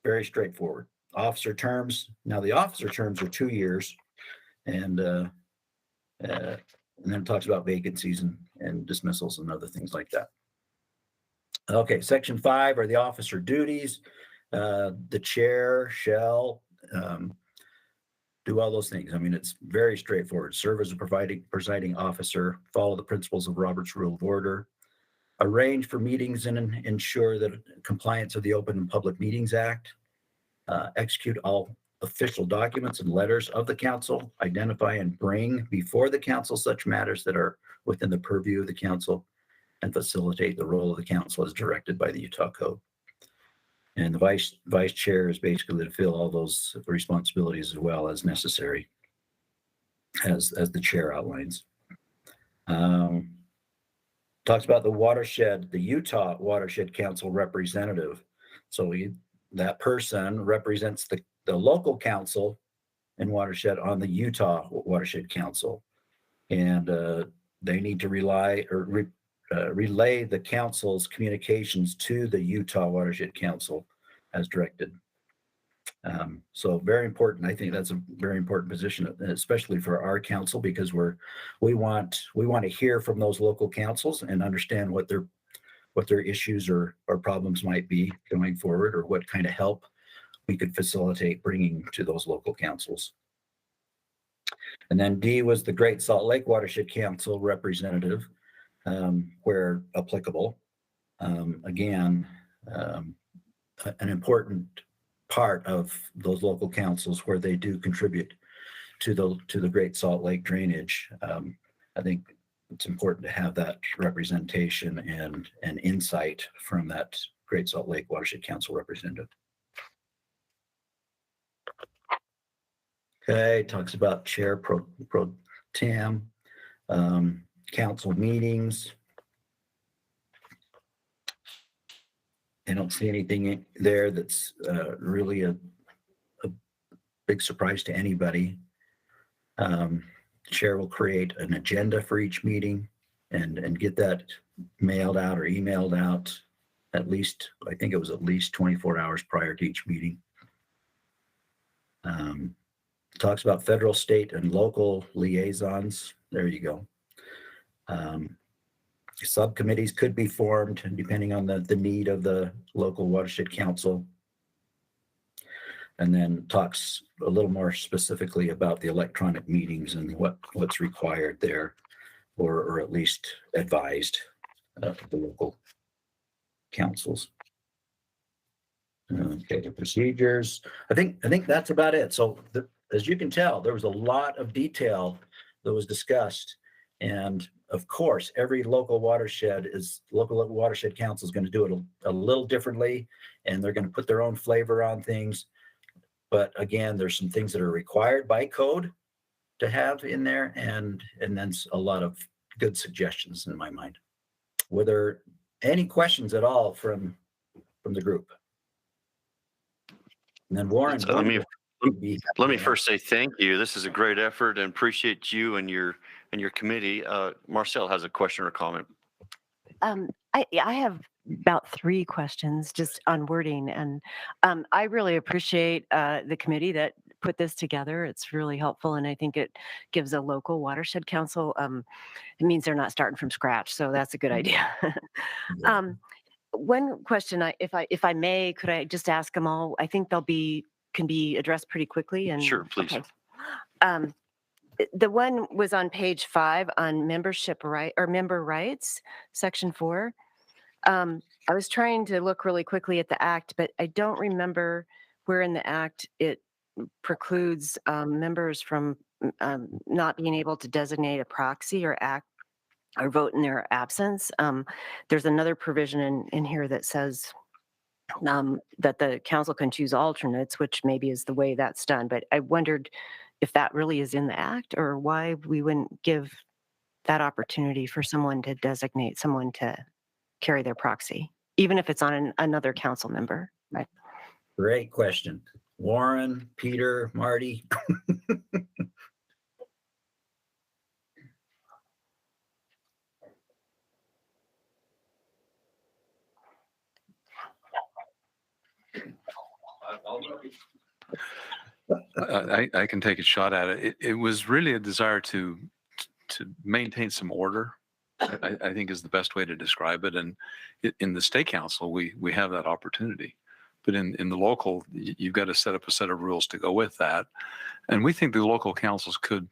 Very straightforward. Officer terms. Now the officer terms are 2 years, and then it talks about vacancies and dismissals and other things like that. Okay, section 5 are the officer duties. The chair shall do all those things. I mean, it's very straightforward. Serve as a presiding officer, follow the principles of Robert's Rule of Order, arrange for meetings and ensure that compliance of the Open and Public Meetings Act, execute all official documents and letters of the council, identify and bring before the council such matters that are within the purview of the council, and facilitate the role of the council as directed by the Utah Code. And the vice chair is basically to fill all those responsibilities as well as necessary, as the chair outlines. Talks about the watershed, the Utah Watershed Council representative. So that person represents the local council in Watershed on the Utah Watershed Council, and they need to relay the council's communications to the Utah Watershed Council as directed. So very important. I think that's a very important position, especially for our council, because we want to hear from those local councils and understand what their issues or problems might be going forward, or what kind of help we could facilitate bringing to those local councils. And then D was the Great Salt Lake Watershed Council representative, where applicable. Again, an important part of those local councils where they do contribute to the Great Salt Lake drainage. I think it's important to have that representation and insight from that Great Salt Lake Watershed Council representative. Okay, talks about chair pro tem, council meetings. I don't see anything there that's really a big surprise to anybody. Chair will create an agenda for each meeting and get that mailed out or emailed out at least, I think it was at least 24 hours prior to each meeting. Talks about federal, state, and local liaisons. There you go. Subcommittees could be formed depending on the need of the local watershed council. And then talks a little more specifically about the electronic meetings and what's required there, or at least advised of the local councils. Okay, the procedures. I think that's about it. So as you can tell, there was a lot of detail that was discussed, And of course, every local watershed council is going to do it a little differently, and they're going to put their own flavor on things. But again, there's some things that are required by code to have in there, and then a lot of good suggestions in my mind. Were there any questions at all from the group? And then Warren, So let me first say thank you. This is a great effort and appreciate you and your committee. Marcel has a question or comment. I have about 3 questions just on wording, and I really appreciate the committee that put this together. It's really helpful, and I think it gives a local watershed council. It means they're not starting from scratch, so that's a good idea. One question, if I may, could I just ask them all? I think can be addressed pretty quickly. And Sure, please. Okay. The one was on page 5 on member rights, section 4. I was trying to look really quickly at the act, but I don't remember where in the act it precludes members from not being able to designate a proxy or act or vote in their absence. There's another provision in here that says that the council can choose alternates, which maybe is the way that's done. But I wondered if that really is in the act, or why we wouldn't give that opportunity for someone to designate someone to carry their proxy, even if it's on another council member. Right? Great question. Warren, Peter, Marty. I can take a shot at it. It was really a desire to maintain some order, I think is the best way to describe it. And in the state council, we have that opportunity. But in the local, you've got to set up a set of rules to go with that. And we think the local councils could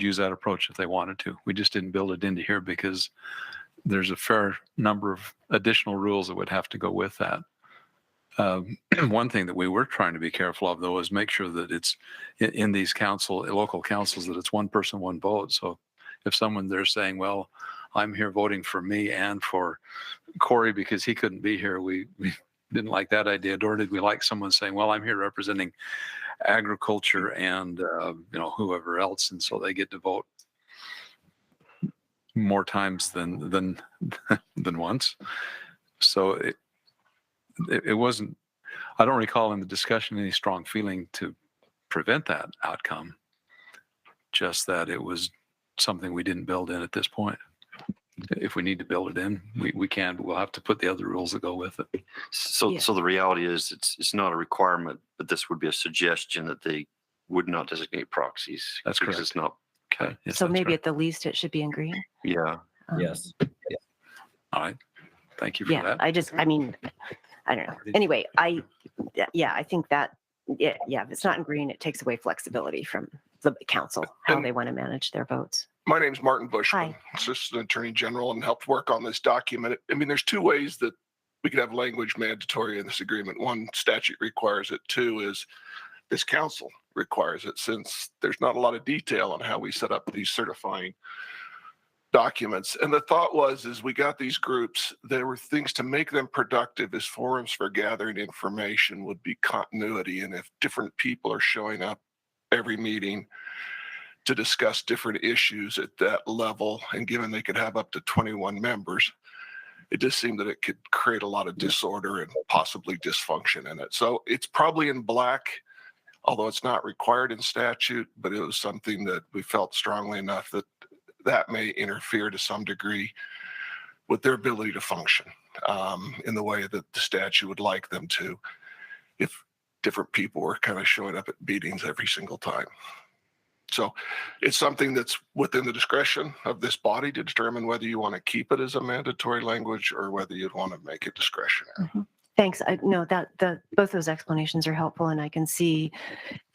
use that approach if they wanted to. We just didn't build it into here because there's a fair number of additional rules that would have to go with that. One thing that we were trying to be careful of, though, is make sure that it's in these local councils, that it's one person, one vote. So if someone there's saying, well, I'm here voting for me and for Corey because he couldn't be here, we didn't like that idea. Nor did we like someone saying, well, I'm here representing agriculture and whoever else, and so they get to vote more times than once. So it wasn't, I don't recall in the discussion any strong feeling to prevent that outcome, just that it was something we didn't build in at this point. If we need to build it in, we can, but we'll have to put the other rules that go with it. So the reality is it's not a requirement, but this would be a suggestion that they would not designate proxies. That's because correct. It's not. Okay. Yes, So that's got right. at the least it should be in green. Yeah. Yes. All right. Thank you for that. I don't know. Anyway, I think that, if it's not in green, it takes away flexibility from the council, how they want to manage their votes. My name's Martin Bushman, Hi. Assistant Attorney General, and helped work on this document. I mean, there's 2 ways that we could have language mandatory in this agreement. 1, statute requires it. 2 is this council requires it, since there's not a lot of detail on how we set up these certifying documents. And the thought was, as we got these groups, there were things to make them productive as forums for gathering information would be continuity. And if different people are showing up every meeting to discuss different issues at that level, and given they could have up to 21 members, it just seemed that it could create a lot of disorder and possibly dysfunction in it. So it's probably in black, although it's not required in statute, but it was something that we felt strongly enough that may interfere to some degree with their ability to function in the way that the statute would like them to, if different people were kind of showing up at meetings every single time. So it's something that's within the discretion of this body to determine whether you want to keep it as a mandatory language or whether you'd want to make it discretionary. Mm-hmm. Thanks. I know that both those explanations are helpful, and I can see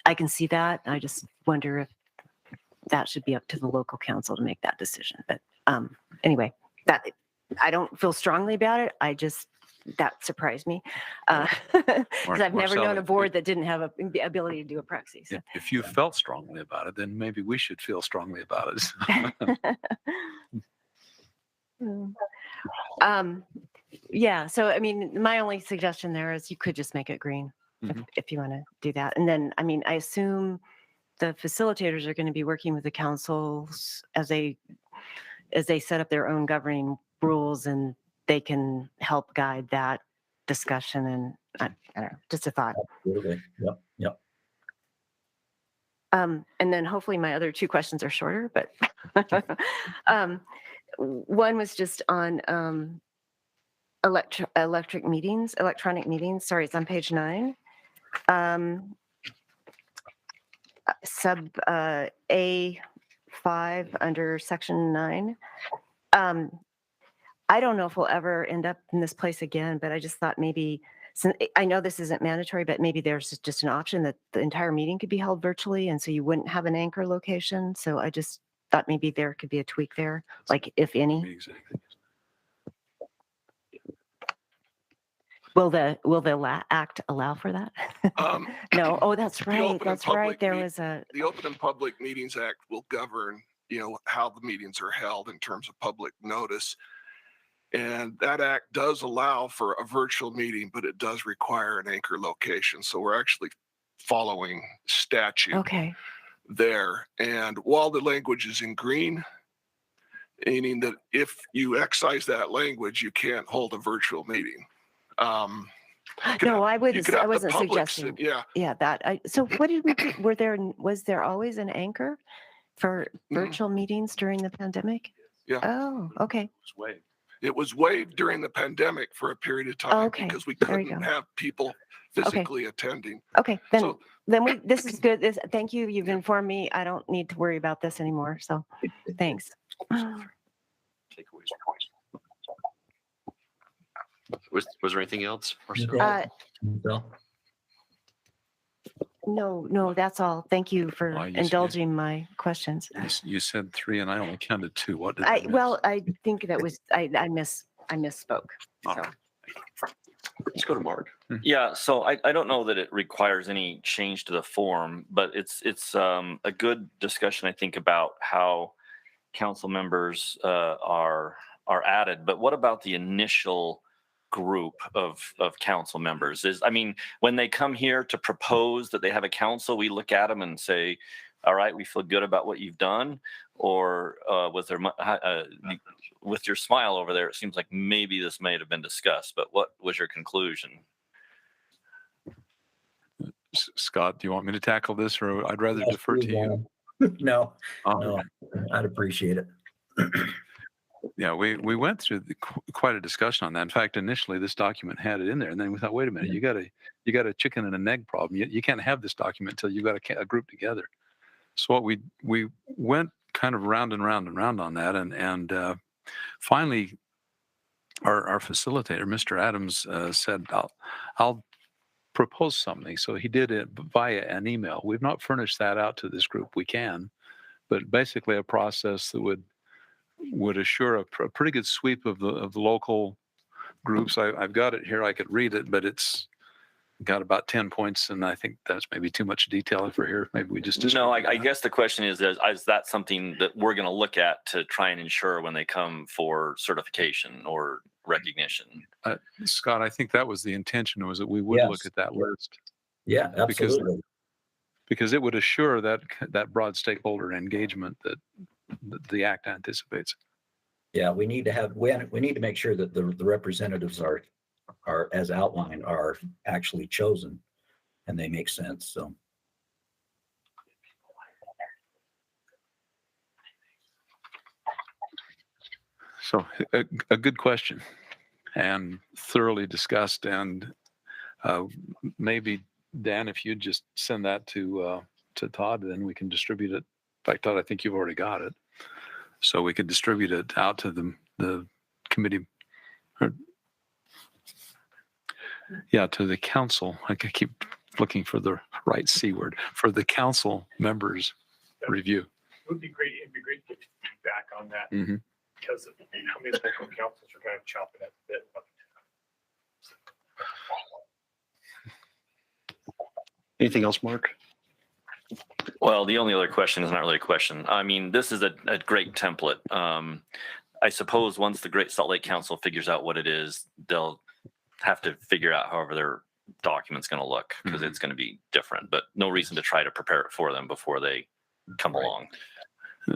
that. I just wonder if that should be up to the local council to make that decision. But anyway, that I don't feel strongly about it. I just that surprised me. Because I've never known a Marcella, board that didn't have the ability to do a proxy. So. if you felt strongly about it, then maybe we should feel strongly about it. Yeah. So, I mean, my only suggestion there is you could just make it green if you want to do that. And then, I mean, I assume the facilitators are going to be working with the councils as they set up their own governing rules, and they can help guide that discussion. And I don't know, just a thought. Absolutely. Yep. Yep. And then hopefully my other two questions are shorter, but one was just on electronic meetings. Sorry, it's on page 9. Sub A5 under section 9. I don't know if we'll ever end up in this place again, but I just thought maybe, I know this isn't mandatory, but maybe there's just an option that the entire meeting could be held virtually, and so you wouldn't have an anchor location. So I just thought maybe there could be a tweak there, like if any. Will the act allow for that? No. Oh, that's right. Open and That's right. Public There Meet- was a. The Open and Public Meetings Act will govern, how the meetings are held in terms of public notice. And that act does allow for a virtual meeting, but it does require an anchor location. So we're actually following statute Okay. there. And while the language is in green, meaning that if you excise that language, you can't hold a virtual meeting. No, I wouldn't. could I have the wasn't public suggesting. yeah. Yeah, that. So what did we do? Was there always an anchor for virtual meetings during the pandemic? Yeah. Oh, okay. It was waived during the pandemic for a period of time Okay, because we there you couldn't go. have people physically attending. Okay, then So this is good. Thank you. You've informed me. I don't need to worry about this anymore. So thanks. Was there anything else? Bill? No, that's all. Thank you for Well, you indulging my questions. You said 3 and I only counted 2. What did I miss? Well, I think that was, I misspoke. All So. right. Let's go to Mark. Yeah, so I don't know that it requires any change to the form, but it's a good discussion, I think, about how council members are added. But what about the initial group of council members? When they come here to propose that they have a council, we look at them and say, all right, we feel good about what you've done, or with your smile over there, it seems like maybe this may have been discussed, but what was your conclusion? Scott, do you want me to tackle this, or I'd rather defer to you? No, Oh, no, I'd appreciate it. Yeah, we went through quite a discussion on that. In fact, initially this document had it in there, and then we thought, wait a minute, you got a chicken and an egg problem. You can't have this document until you got a group together. So what we went kind of round and round and round on that, and finally, our facilitator, Mr. Adams, said, I'll propose something. So he did it via an email. We've not furnished that out to this group. We can, but basically a process that would assure a pretty good sweep of the local groups. I've got it here. I could read it, but it's got about 10 points, and I think that's maybe too much detail for here. Maybe we just No, I guess the question is that something that we're going to look at to try and ensure when they come for certification or recognition? Scott, I think that was the intention, was that we would look at that list. Yeah, absolutely. Because it would assure that broad stakeholder engagement that the act anticipates. Yeah, we need to make sure that the representatives are as outlined are actually chosen and they make sense. So a good question, and thoroughly discussed, and maybe Dan, if you'd just send that to Todd, then we can distribute it. In fact, Todd, I think you've already got it, so we could distribute it out to the committee. To the council. I keep looking for the right C word, for the council members review. It would be great. It'd be great to get feedback on that Mm-hmm. because how many local councils are kind of chopping at the bit. Anything else, Mark? Well, the only other question is not really a question. I mean, this is a great template. I suppose once the Great Salt Lake Council figures out what it is, they'll have to figure out however their document's going to look, because it's going to be different, but no reason to try to prepare it for them before they come along.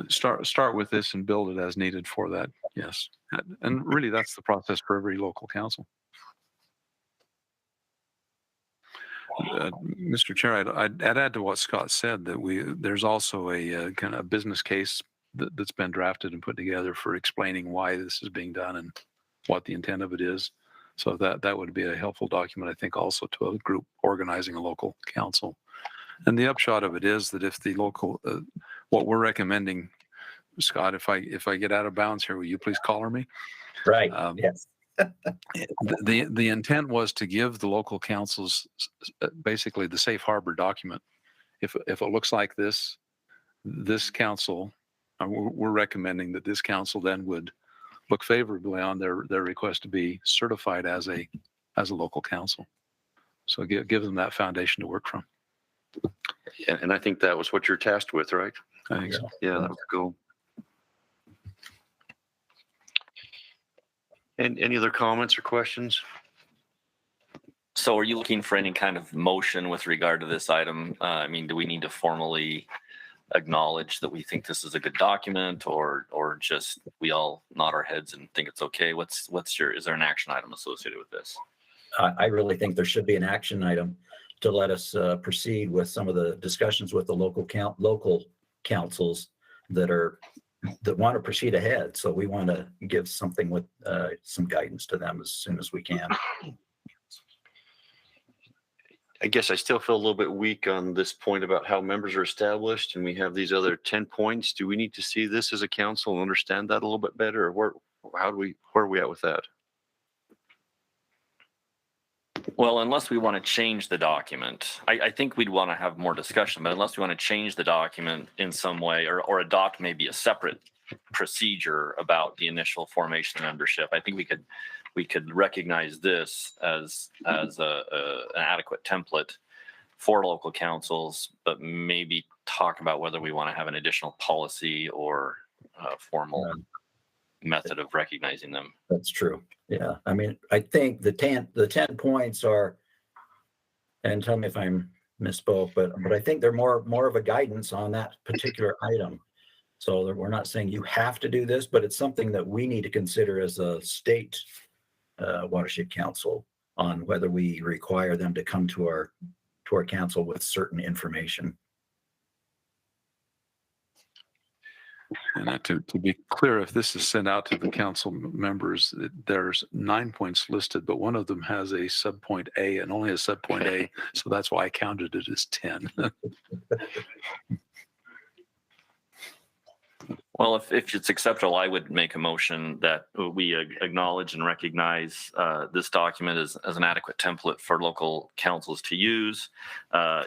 Start with this and build it as needed for that. Yes. And really, that's the process for every local council. Mr. Chair, I'd add to what Scott said that there's also a kind of business case that's been drafted and put together for explaining why this is being done and what the intent of it is. So that would be a helpful document, I think, also to a group organizing a local council. And the upshot of it is that if the local, what we're recommending, Scott, if I get out of bounds here, will you please collar me? Right. Yes. The intent was to give the local councils basically the safe harbor document. If it looks like this council, we're recommending that this council then would look favorably on their request to be certified as a local council. So give them that foundation to work from. Yeah, and I think that was what you're tasked with, right? I think so. Yeah, that was cool. And any other comments or questions? So are you looking for any kind of motion with regard to this item? I mean, do we need to formally acknowledge that we think this is a good document, or just we all nod our heads and think it's okay? Is there an action item associated with this? I really think there should be an action item to let us proceed with some of the discussions with the local councils that want to proceed ahead. So we want to give something with some guidance to them as soon as we can. I guess I still feel a little bit weak on this point about how members are established, and we have these other 10 points. Do we need to see this as a council and understand that a little bit better? Or where are we at with that? Well, unless we want to change the document, I think we'd want to have more discussion, but unless we want to change the document in some way, or adopt maybe a separate procedure about the initial formation of membership, I think we could recognize this as an adequate template for local councils, but maybe talk about whether we want to have an additional policy or a formal method of recognizing them. That's true. Yeah. I mean, I think the 10 points are, and tell me if I'm misspoke, but I think they're more of a guidance on that particular item. So we're not saying you have to do this, but it's something that we need to consider as a state watershed council on whether we require them to come to our council with certain information. And to be clear, if this is sent out to the council members, there's 9 points listed, but one of them has a subpoint A and only a subpoint A. So that's why I counted it as 10. Well, if it's acceptable, I would make a motion that we acknowledge and recognize this document as an adequate template for local councils to use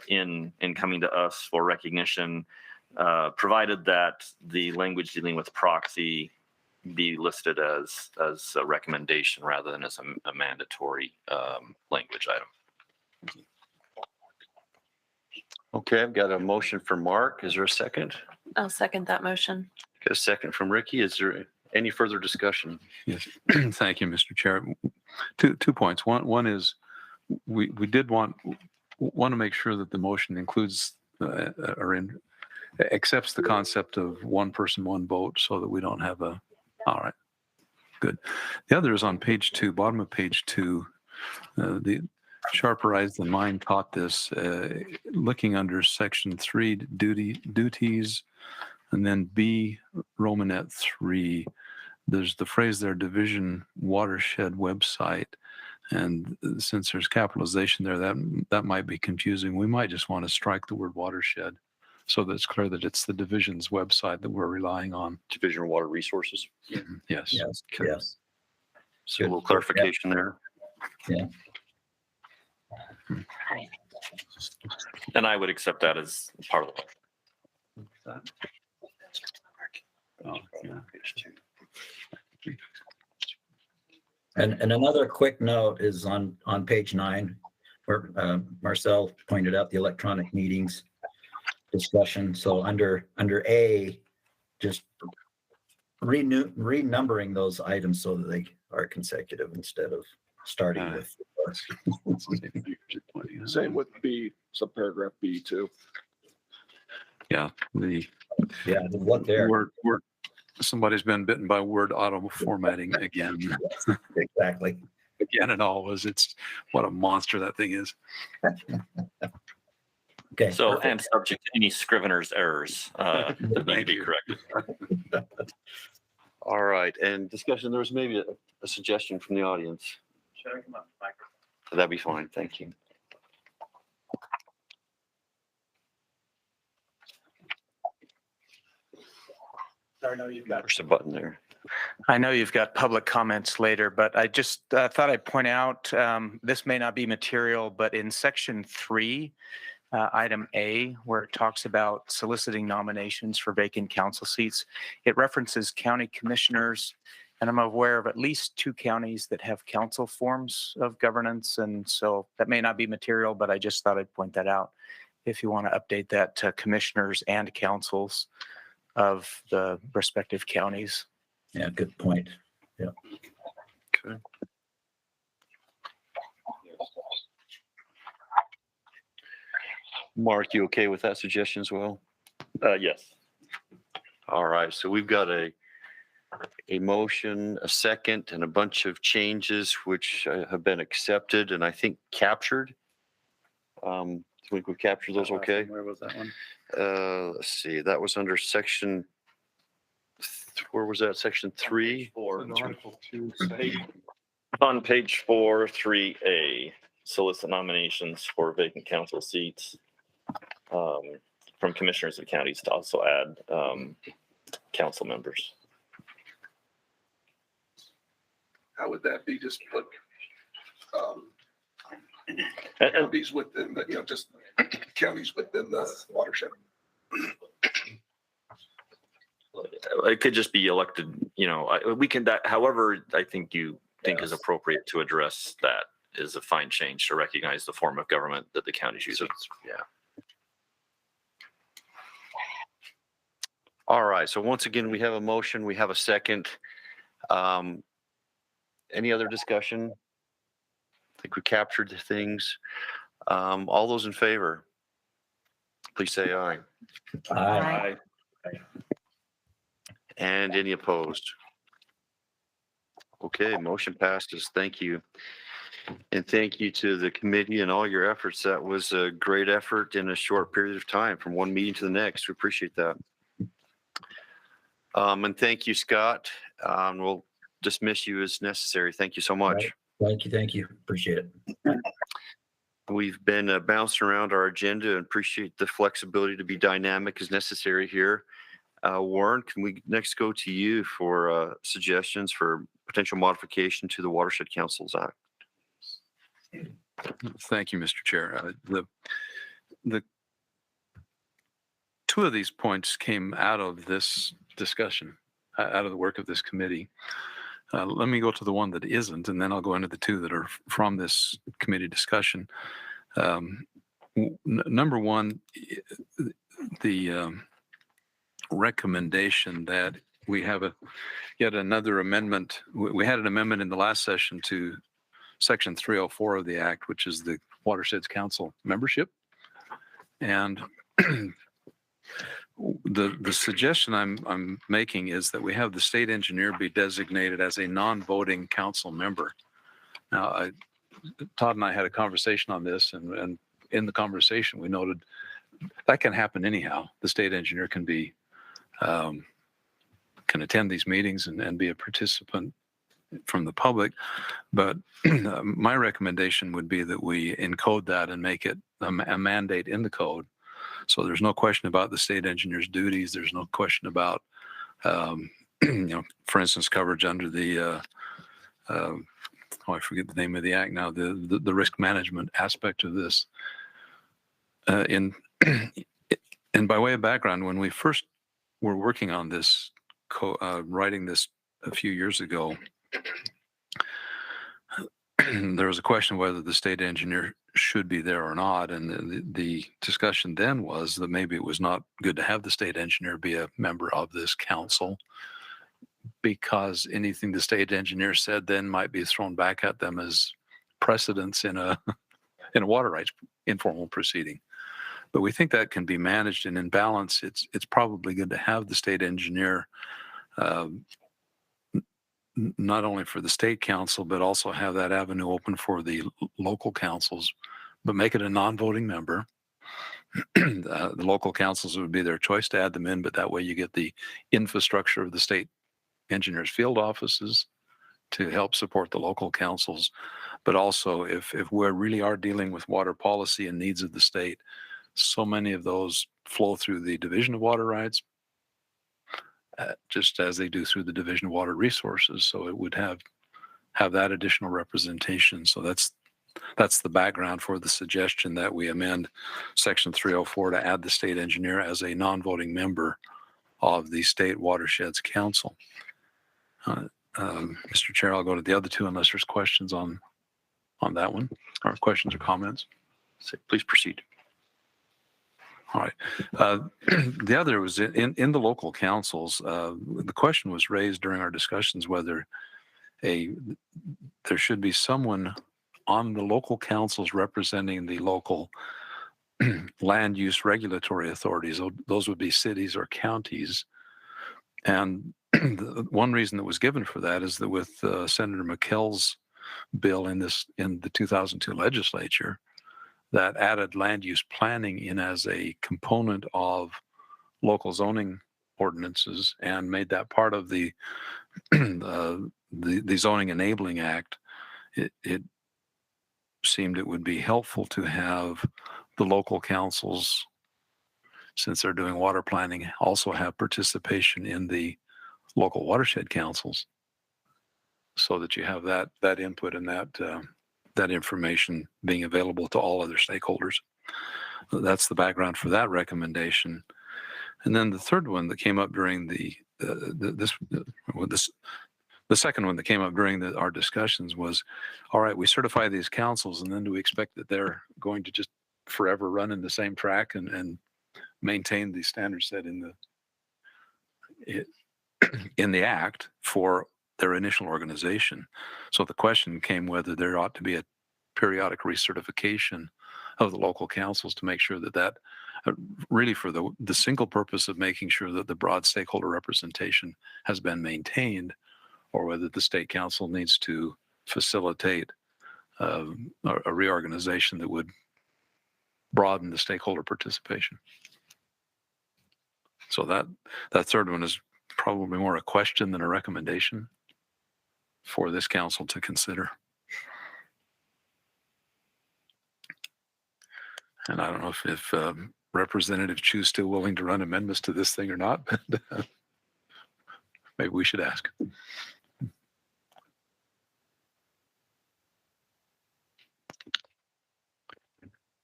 in coming to us for recognition, provided that the language dealing with proxy be listed as a recommendation rather than as a mandatory language item. Okay, I've got a motion for Mark. Is there a second? I'll second that motion. Got a second from Ricky. Is there any further discussion? Yes. Thank you, Mr. Chair. Two points. One is we did want to make sure that the motion includes accepts the concept of one person, one vote, so that we don't have all right, good. The other is on page 2, bottom of page 2, the sharper eyes than mine caught this, looking under section 3, duties, and then B, Romanet 3, there's the phrase there, division watershed website. And since there's capitalization there, that might be confusing. We might just want to strike the word watershed so that it's clear that it's the division's website that we're relying on. Division of Water Resources. Yes. Yes. Okay. Yes. So a little clarification there. Yeah. And I would accept that as part of the Oh, yeah. And another quick note is on page 9, where Marcel pointed out the electronic meetings discussion. So under A, just renumbering those items so that they are consecutive instead of starting with. Same with B, subparagraph B too. Yeah, What there? word, somebody's been bitten by word auto formatting again. Exactly. Again and always. It's what a monster that thing is. Okay. So, perfect. and subject to any scrivener's errors that need to Thank be you. corrected. All right, and discussion, there was maybe a suggestion from the audience. Should I come up? That'd be fine, thank you. Sorry, no, you've got. Push the button there. I know you've got public comments later, but I just thought I'd point out, this may not be material, but in section 3, item A, where it talks about soliciting nominations for vacant council seats, it references county commissioners, and I'm aware of at least 2 counties that have council forms of governance, and so that may not be material, but I just thought I'd point that out if you want to update that to commissioners and councils of the respective counties. Yeah, good point. Yeah. Okay. Mark, you okay with that suggestion as well? Yes. All right, so we've got a motion, a second, and a bunch of changes which have been accepted and I think captured. I think we captured those okay? Where was that one? Let's see, that was under section, where was that, section 3? On page 4, 3A, solicit nominations for vacant council seats from commissioners of counties to also add council members. How would that be? Just put And counties within the, just counties within the watershed. it could just be elected, we can, that, however, I think you think is Yes. appropriate to address that is a fine change to recognize the form of government that the county's using. Yeah. All right, so once again, we have a motion, we have a second. Any other discussion? I think we captured the things. All those in favor, please say aye. Aye. And any opposed? Okay, motion passes. Thank you. And thank you to the committee and all your efforts. That was a great effort in a short period of time from one meeting to the next. We appreciate that. And thank you, Scott. We'll dismiss you as necessary. Thank you so much. Right. Thank you. Appreciate it. We've been bouncing around our agenda and appreciate the flexibility to be dynamic as necessary here. Warren, can we next go to you for suggestions for potential modification to the Watershed Council's Act? Thank you, Mr. Chair. The 2 of these points came out of this discussion, out of the work of this committee. Let me go to the one that isn't, and then I'll go into the 2 that are from this committee discussion. Number 1, the recommendation that we have yet another amendment. We had an amendment in the last session to Section 304 of the Act, which is the Watersheds Council membership. And the suggestion I'm making is that we have the state engineer be designated as a non-voting council member. Now, Todd and I had a conversation on this, and in the conversation, we noted that can happen anyhow. The state engineer can be can attend these meetings and be a participant from the public. But my recommendation would be that we encode that and make it a mandate in the code. So there's no question about the state engineer's duties. There's no question about, for instance, coverage under the, I forget the name of the act now, the risk management aspect of this. And by way of background, when we first were working on this, writing this a few years ago, there was a question whether the state engineer should be there or not. And the discussion then was that maybe it was not good to have the state engineer be a member of this council, because anything the state engineer said then might be thrown back at them as precedents in a in a water rights informal proceeding. But we think that can be managed, and in balance, it's probably good to have the state engineer not only for the state council, but also have that avenue open for the local councils, but make it a non-voting member. The local councils would be their choice to add them in, but that way you get the infrastructure of the state engineers field offices to help support the local councils. But also, if we really are dealing with water policy and needs of the state, so many of those flow through the Division of Water Rights, just as they do through the Division of Water Resources. So it would have that additional representation. So that's the background for the suggestion that we amend Section 304 to add the state engineer as a non-voting member of the State Watersheds Council. Mr. Chair, I'll go to the other two unless there's questions on that one, or questions or comments. So please proceed. All right. The other was in the local councils. The question was raised during our discussions whether there should be someone on the local councils representing the local land use regulatory authorities. Those would be cities or counties. And one reason that was given for that is that with Senator McKell's bill in the 2002 legislature, that added land use planning in as a component of local zoning ordinances and made that part of the Zoning Enabling Act. It seemed it would be helpful to have the local councils, since they're doing water planning, also have participation in the local watershed councils, so that you have that input and that information being available to all other stakeholders. That's the background for that recommendation. And then the third one that came up during the second one that came up during our discussions was, all right, we certify these councils, and then do we expect that they're going to just forever run in the same track and maintain the standards set in the act for their initial organization? So the question came whether there ought to be a periodic recertification of the local councils to make sure that really for the single purpose of making sure that the broad stakeholder representation has been maintained, or whether the state council needs to facilitate a reorganization that would broaden the stakeholder participation. So that third one is probably more a question than a recommendation for this council to consider. And I don't know if Representative Chu's still willing to run amendments to this thing or not, but maybe we should ask.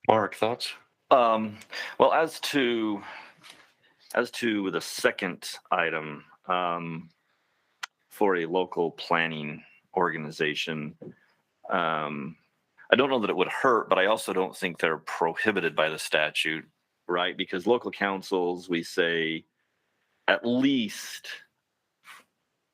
Mark, thoughts? Well, as to the second item, for a local planning organization, I don't know that it would hurt, but I also don't think they're prohibited by the statute, right? Because local councils, we say at least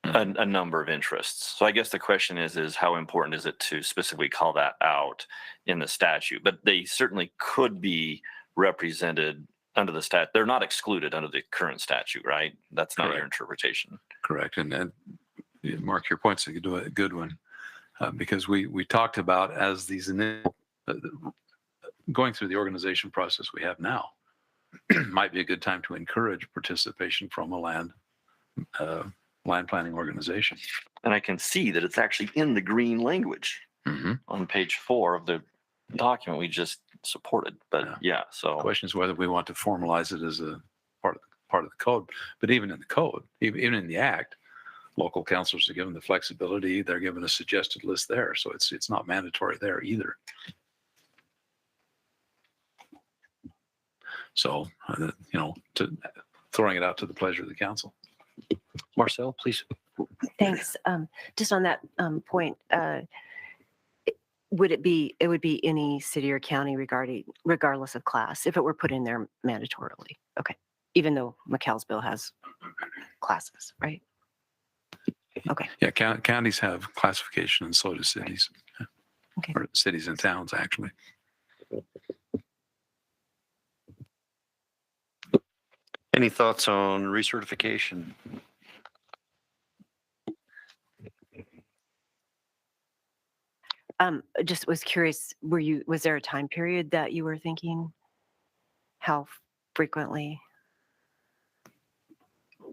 a number of interests. So I guess the question is how important is it to specifically call that out in the statute? But they certainly could be represented under the statute. They're not excluded under the current statute, right? That's not your interpretation. Correct. And Mark, your point's a good one, because we talked about as these initial going through the organization process we have now might be a good time to encourage participation from a land planning organization. And I can see that it's actually in the green language on page 4 of the document we just supported. But so the question is whether we want to formalize it as a part of the code. But even in the code, even in the act, local councils are given the flexibility. They're given a suggested list there, so it's not mandatory there either. So throwing it out to the pleasure of the council. Marcel, please. Thanks. Just on that point, would it be, it would be any city or county regardless of class, if it were put in there mandatorily? Okay. Even though McCallsville has classes, right? Okay. Yeah, counties have classification and so do cities. Okay. Or cities and towns, actually. Any thoughts on recertification? Just was curious, was there a time period that you were thinking? How frequently?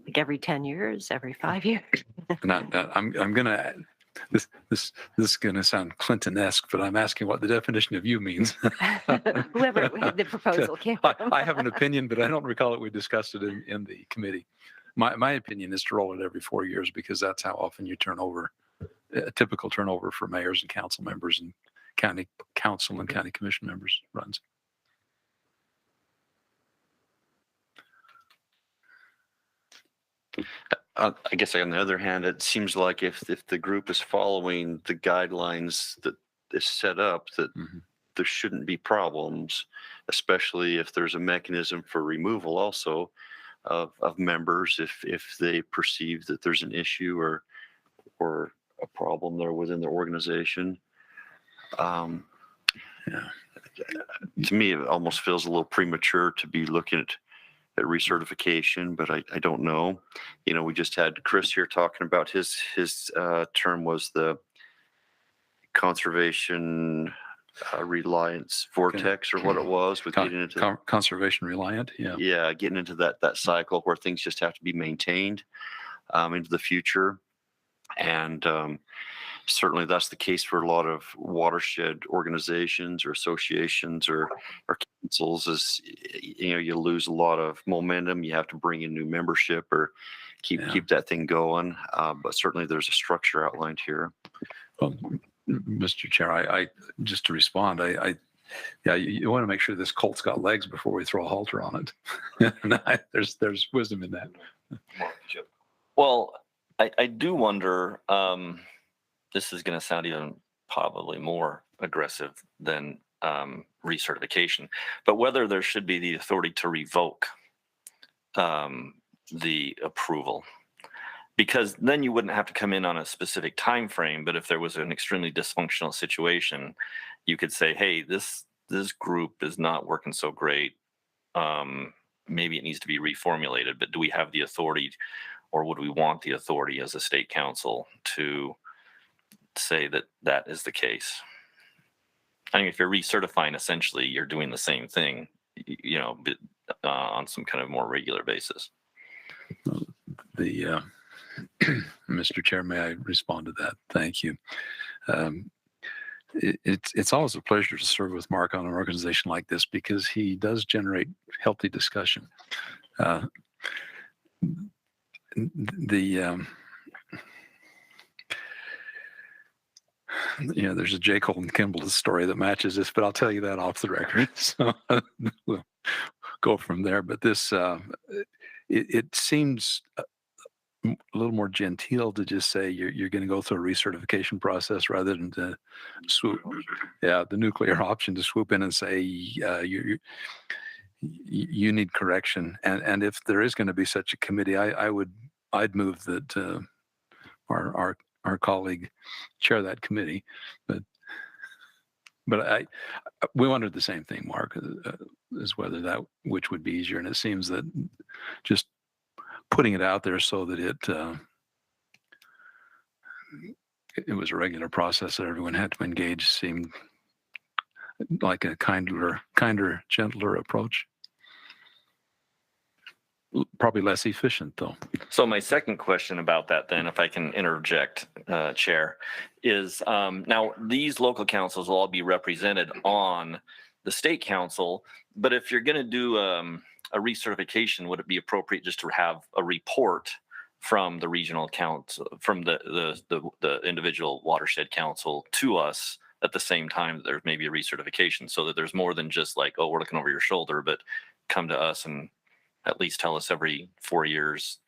Like every 10 years, every 5 years? I'm gonna this is gonna sound Clinton-esque, but I'm asking what the definition of you means. Whoever the proposal came from. I have an opinion, but I don't recall that we discussed it in the committee. My opinion is to roll it every 4 years because that's how often you turn over. A typical turnover for mayors and council members and county council and county commission members runs. I guess on the other hand, it seems like if the group is following the guidelines that is set up, that there shouldn't be problems, especially if there's a mechanism for removal also of members if they perceive that there's an issue or a problem there within the organization. To me, it almost feels a little premature to be looking at recertification, but I don't know. You know, we just had Chris here talking about his term was the conservation reliance vortex or what it was with getting into conservation reliant. Yeah, getting into that cycle where things just have to be maintained into the future. And certainly that's the case for a lot of watershed organizations or associations or councils. Is, you know, you lose a lot of momentum. You have to bring in new membership or keep that thing going. But certainly there's a structure outlined here. Well, Mr. Chair, I just to respond, you want to make sure this colt's got legs before we throw a halter on it. There's wisdom in that. Well, I do wonder, this is going to sound even probably more aggressive than recertification, but whether there should be the authority to revoke the approval. Because then you wouldn't have to come in on a specific time frame, but if there was an extremely dysfunctional situation, you could say, hey, this group is not working so great. Maybe it needs to be reformulated, but do we have the authority, or would we want the authority as a state council to say that that is the case? I mean, if you're recertifying, essentially, you're doing the same thing, you know, but, on some kind of more regular basis. Mr. Chair, may I respond to that? Thank you. It's always a pleasure to serve with Mark on an organization like this because he does generate healthy discussion. There's a J. Colton Kimball story that matches this, but I'll tell you that off the record. So we'll go from there. But this, it seems a little more genteel to just say you're going to go through a recertification process rather than to swoop. Yeah, the nuclear option to swoop in and say you need correction. And if there is going to be such a committee, I'd move that our colleague chair that committee. But we wondered the same thing, Mark, is whether that which would be easier. And it seems that just putting it out there so that it was a regular process that everyone had to engage seemed like a kinder, gentler approach. Probably less efficient, though. So my second question about that, then, if I can interject, Chair, is now these local councils will all be represented on the state council, but if you're going to do a recertification, would it be appropriate just to have a report from the regional council, from the individual watershed council to us at the same time that there's maybe a recertification, so that there's more than just like, oh, we're looking over your shoulder, but come to us and at least tell us every 4 years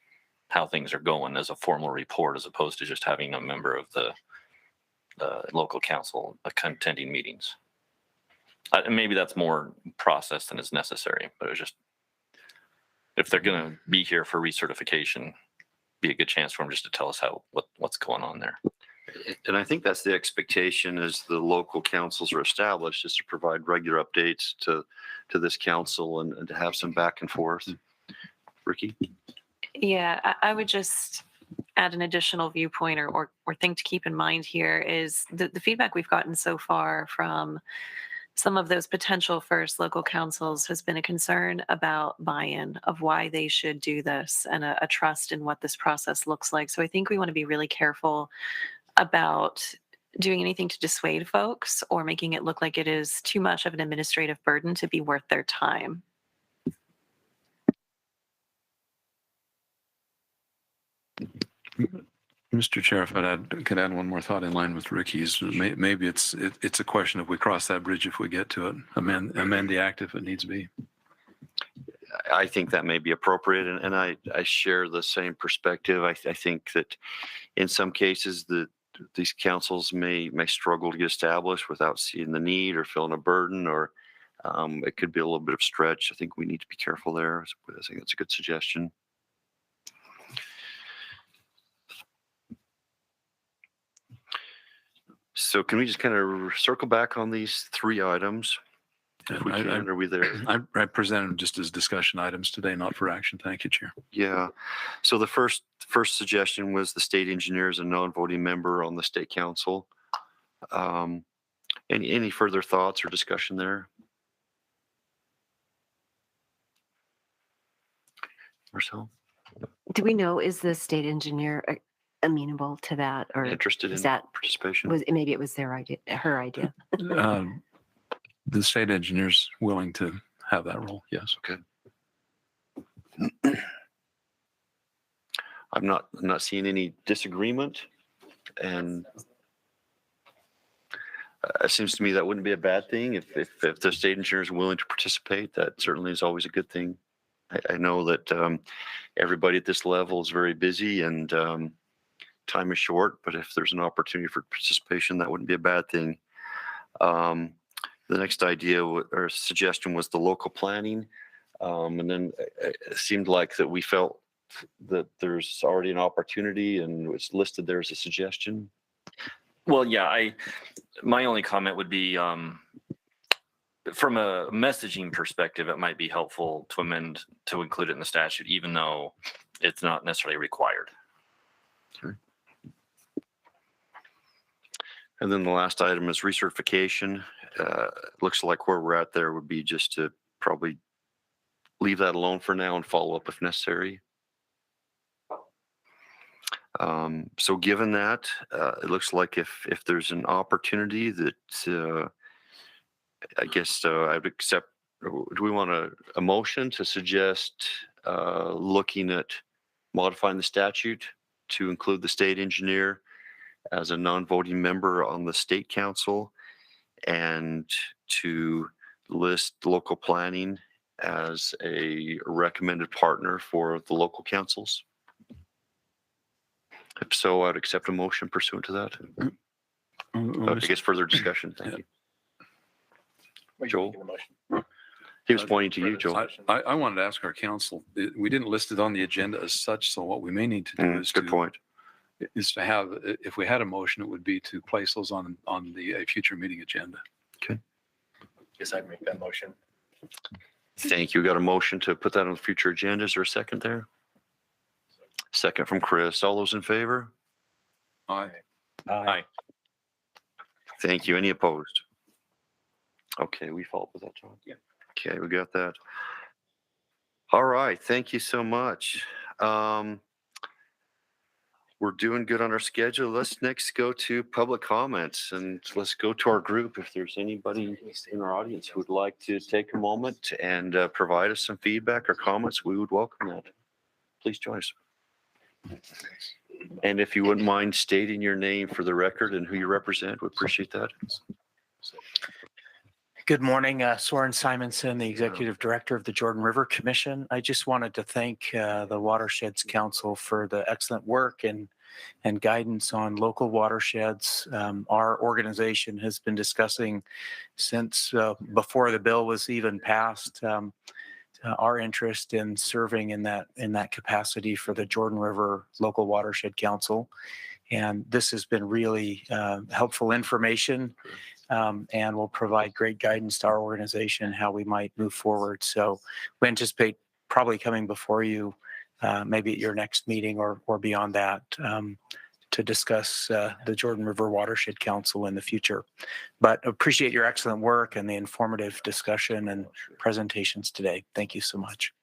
how things are going as a formal report, as opposed to just having a member of the local council attending meetings. Maybe that's more process than is necessary, but it was just, if they're going to be here for recertification, be a good chance for them just to tell us what's going on there. And I think that's the expectation as the local councils are established, is to provide regular updates to this council and to have some back and forth. Ricky? Yeah, I would just add an additional viewpoint or thing to keep in mind here is the feedback we've gotten so far from some of those potential first local councils has been a concern about buy-in of why they should do this and a trust in what this process looks like. So I think we want to be really careful about doing anything to dissuade folks or making it look like it is too much of an administrative burden to be worth their time. Mr. Chair, if I could add one more thought in line with Ricky's, maybe it's a question if we cross that bridge, if we get to it, amend the act if it needs to be. I think that may be appropriate, and I share the same perspective. I think that in some cases these councils may struggle to get established without seeing the need or feeling a burden, or it could be a little bit of stretch. I think we need to be careful there. I think that's a good suggestion. So can we just kind of circle back on these 3 items? If we can, are we there? I presented them just as discussion items today, not for action. Thank you, Chair. Yeah. So the first suggestion was the state engineer is a non-voting member on the state council. Any further thoughts or discussion there? Marcel? Do we know, is the state engineer amenable to that, or Interested in is that participation? maybe it was their idea, her idea? The state engineer's willing to have that role. Yes. Okay. I'm not seeing any disagreement, and it seems to me that wouldn't be a bad thing if the state engineer is willing to participate. That certainly is always a good thing. I know that everybody at this level is very busy and time is short, but if there's an opportunity for participation, that wouldn't be a bad thing. The next idea or suggestion was the local planning. And then it seemed like that we felt that there's already an opportunity and it's listed there as a suggestion. Well, yeah, my only comment would be from a messaging perspective, it might be helpful to amend to include it in the statute, even though it's not necessarily required. Okay. And then the last item is recertification. Looks like where we're at there would be just to probably leave that alone for now and follow up if necessary. So given that, it looks like if there's an opportunity that I guess I would accept, do we want a motion to suggest looking at modifying the statute to include the state engineer as a non-voting member on the state council and to list local planning as a recommended partner for the local councils? If so, I'd accept a motion pursuant to that. I guess further discussion. Thank you. Joel? He was pointing to you, Joel. I wanted to ask our council, we didn't list it on the agenda as such, so what we may need to do is good point. Is to have, if we had a motion, it would be to place those on the future meeting agenda. Okay. Guess I'd make that motion. Thank you. We got a motion to put that on the future agenda. Is there a second there? Second from Chris. All those in favor? Aye. Aye. Thank you. Any opposed? Okay, we followed with that, John. Yeah. Okay, we got that. All right. Thank you so much. We're doing good on our schedule. Let's next go to public comments, and let's go to our group. If there's anybody in our audience who would like to take a moment and provide us some feedback or comments, we would welcome that. Please join us. And if you wouldn't mind stating your name for the record and who you represent, we appreciate that. Good morning, Soren Simonson, the Executive Director of the Jordan River Commission. I just wanted to thank the Watersheds Council for the excellent work and and guidance on local watersheds. Our organization has been discussing since before the bill was even passed our interest in serving in that capacity for the Jordan River Local Watershed Council. And this has been really helpful information and will provide great guidance to our organization how we might move forward. So we anticipate probably coming before you maybe at your next meeting or beyond that to discuss the Jordan River Watershed Council in the future. But appreciate your excellent work and the informative discussion and presentations today. Thank you so much.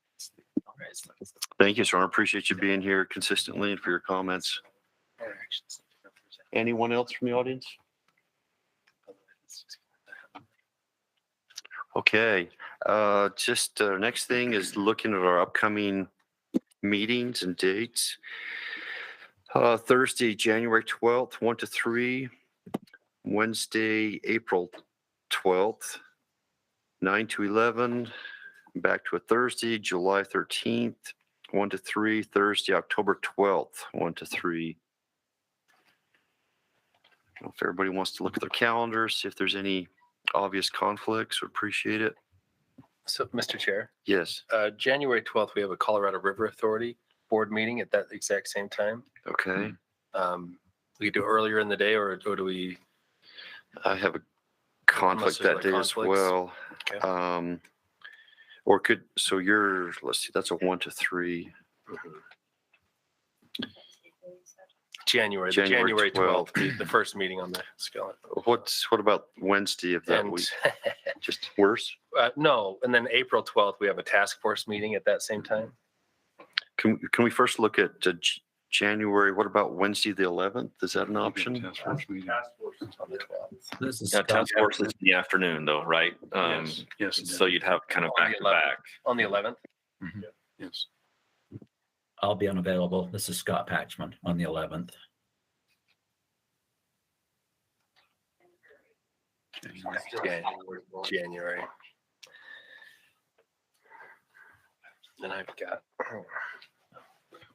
Thank you, sir. I appreciate you being here consistently and for your comments. Anyone else from the audience? Okay, just next thing is looking at our upcoming meetings and dates. Thursday, January 12th, 1 to 3. Wednesday, April 12th, 9 to 11. Back to a Thursday, July 13th, 1 to 3. Thursday, October 12th, 1 to 3. If everybody wants to look at their calendars, see if there's any obvious conflicts, would appreciate it. So, Mr. Chair, Yes. January 12th, we have a Colorado River Authority board meeting at that exact same time. Okay. We could do it earlier in the day, or do we? I have a conflict there's, that day as conflicts. well. Okay. Or could, so you're, let's see, that's a 1 to 3. January January 12th, the first meeting on the skeleton. What about Wednesday of that And week? Just worse? no, and then April 12th, we have a task force meeting at that same time. Can we first look at January? What about Wednesday, the 11th? Is that an option? Task force meeting. On the 12th. This is Yeah, Scott. task force is in the afternoon though, right? Yes. So you'd have kind of back to back. On the 11th. Yes. I'll be unavailable. This is Scott Paxman on the 11th. January. Then I've got.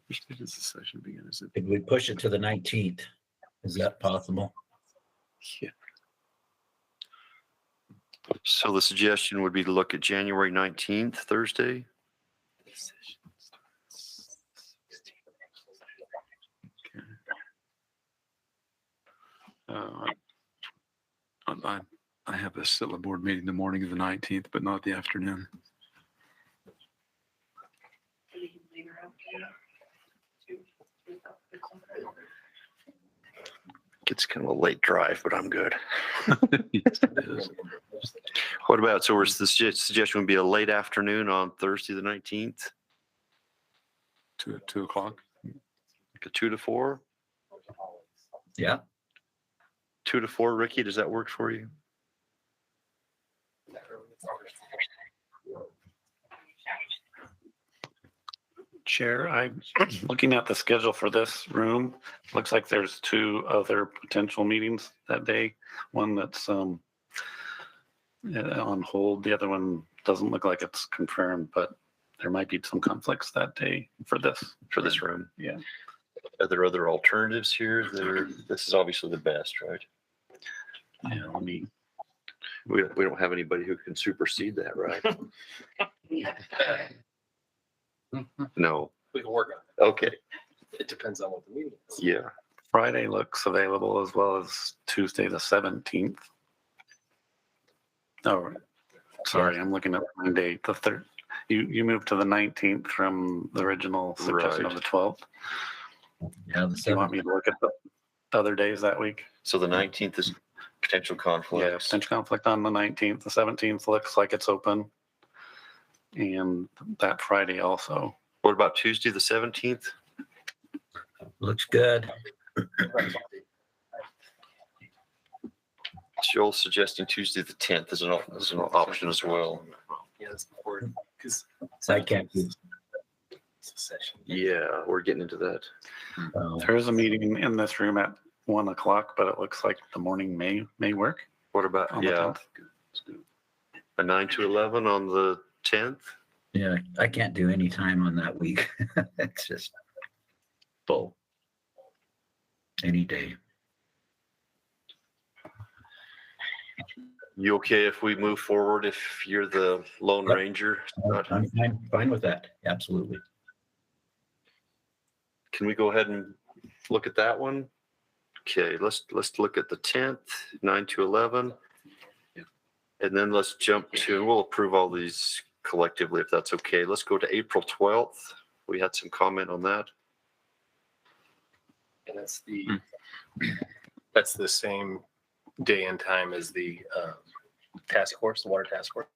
Which day does the session begin? Is it? Could we push it to the 19th? Is that possible? Yeah. So the suggestion would be to look at January 19th, Thursday. I have a SITLA board meeting the morning of the 19th, but not the afternoon. It's kind of a late drive, but I'm good. Yes, it is. What about, so the suggestion would be a late afternoon on Thursday, the 19th, 2 o'clock. like a 2 to 4? Yeah. 2 to 4, Ricky, does that work for you? Chair, I'm looking at the schedule for this room. Looks like there's 2 other potential meetings that day. One that's on hold. The other one doesn't look like it's confirmed, but there might be some conflicts that day for this. For this room? Yeah. Are there other alternatives here? This is obviously the best, right? Yeah, let me. We don't have anybody who can supersede that, right? No. We can work on Okay. it. It depends on what the meeting is. Yeah. Friday looks available as well as Tuesday, the 17th. Oh, sorry, I'm looking at the date, the third. You moved to the 19th from the original suggestion of Right. the 12th. Yeah. Do you want me to look at the other days that week? So the 19th is potential Yeah, conflicts. potential conflict on the 19th. The 17th looks like it's open. And that Friday also. What about Tuesday, the 17th? Looks good. Joel's suggesting Tuesday, the 10th is an option as well. Yeah, that's important because I can't do. it's a session. Yeah, we're getting into that. There is a meeting in this room at 1 o'clock, but it looks like the morning may work. What about, on the yeah, 10th. a 9 to 11 on the 10th? Yeah, I can't do any time on that week. It's just full. any day. You okay if we move forward if you're the Lone Yep. Ranger? I'm fine with that. Absolutely. Can we go ahead and look at that one? Okay, let's look at the 10th, 9 to 11. And then let's jump to, and we'll approve all these collectively if that's okay. Let's go to April 12th. We had some comment on that. And that's the same day and time as the task force, the water task force.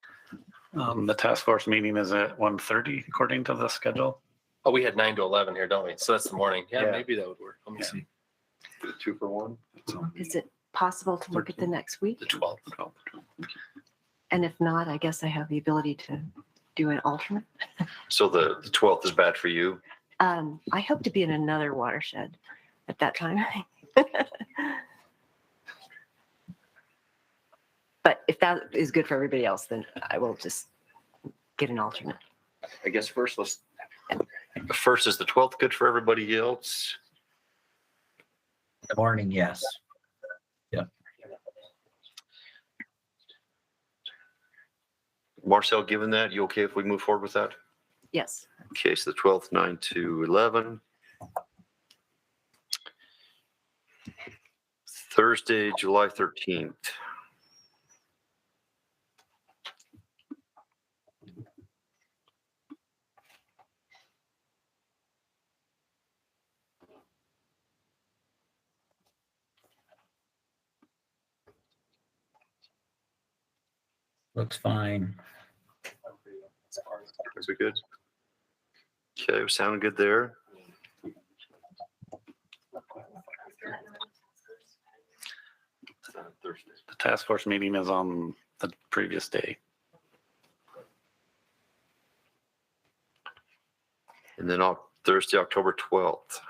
The task force meeting is at 1:30 according to the schedule. Oh, we had 9 to 11 here, don't we? So that's the morning. Yeah, Yeah. maybe that would work. Let me Yeah. see. 2 for 1. Is it possible to look at the next week? The 12th. And if not, I guess I have the ability to do an alternate. So the 12th is bad for you. I hope to be in another watershed at that time. But if that is good for everybody else, then I will just get an alternate. I guess first is the 12th good for everybody else? Morning, yes. Marcel, given that, you okay if we move forward with that? Yes. Okay, so the 12th, 9 to 11. Thursday, July 13th. Looks fine. Is we good? Okay, we sounding good there. The task force meeting is on the previous day. And then Thursday, October 12th.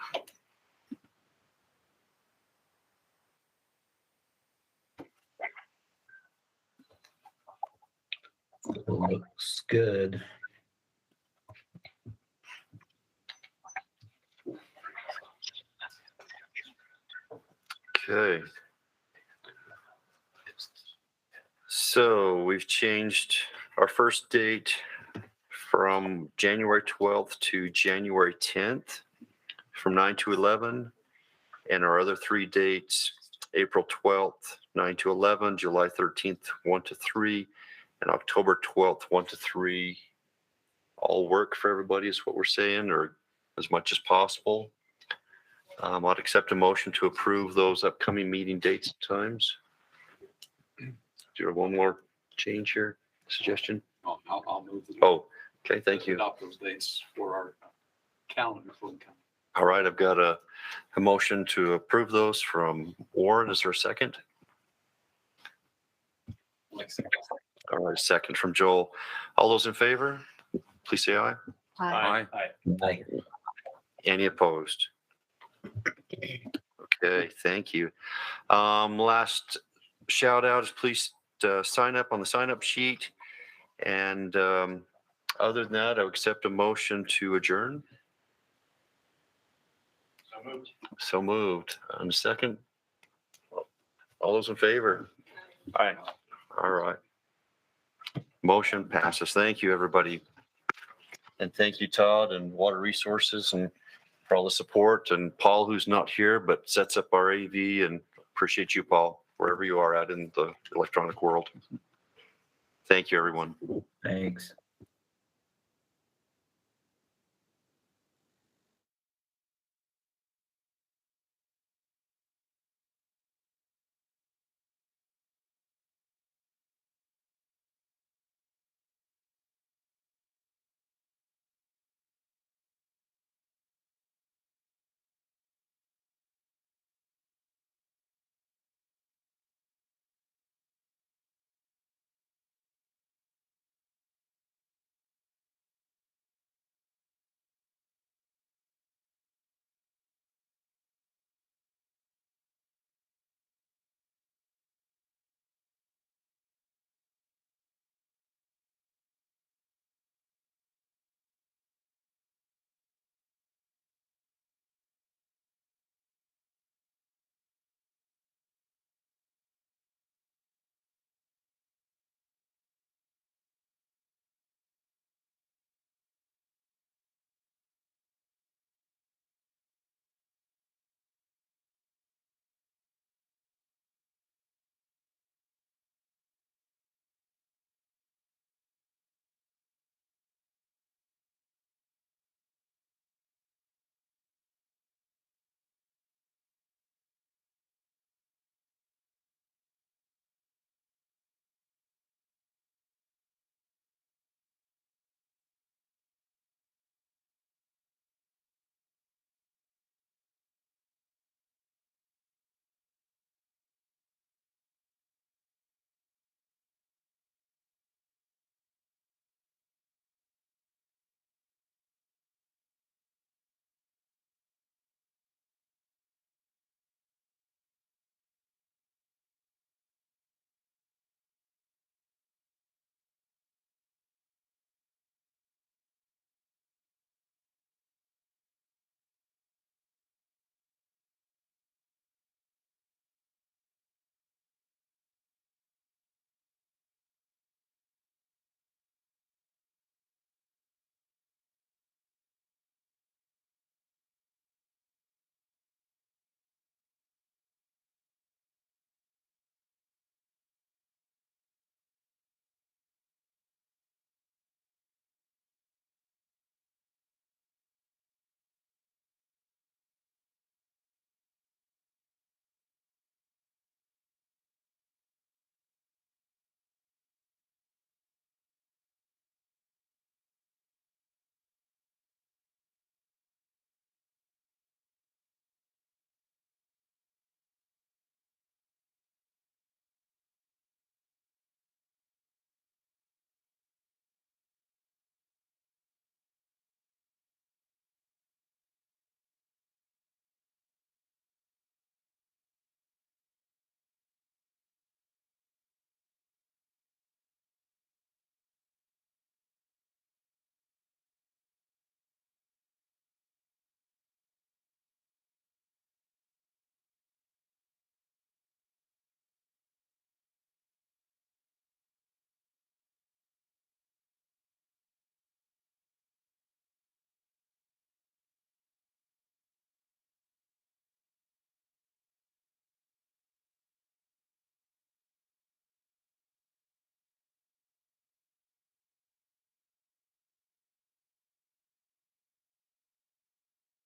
Looks good. Okay. So we've changed our first date from January 12th to January 10th, from 9 to 11. And our other 3 dates, April 12th, 9 to 11, July 13th, 1 to 3, and October 12th, 1 to 3. All work for everybody is what we're saying, or as much as possible. I'd accept a motion to approve those upcoming meeting dates and times. Do you have one more change here, suggestion? I'll move. Oh, okay, thank you. Adopt those dates for our calendar for the calendar. All right, I've got a motion to approve those from Warren. Is there a second? All right, second from Joel. All those in favor, please say aye. Hi. Aye. Any opposed? Okay, thank you. Last shout out is please sign up on the sign up sheet. And other than that, I would accept a motion to adjourn. So moved. And a second. All those in favor? Aye. All right. Motion passes. Thank you, everybody. And thank you, Todd and Water Resources, and for all the support, and Paul, who's not here, but sets up our AV, and appreciate you, Paul, wherever you are at in the electronic world. Thank you, everyone. Thanks.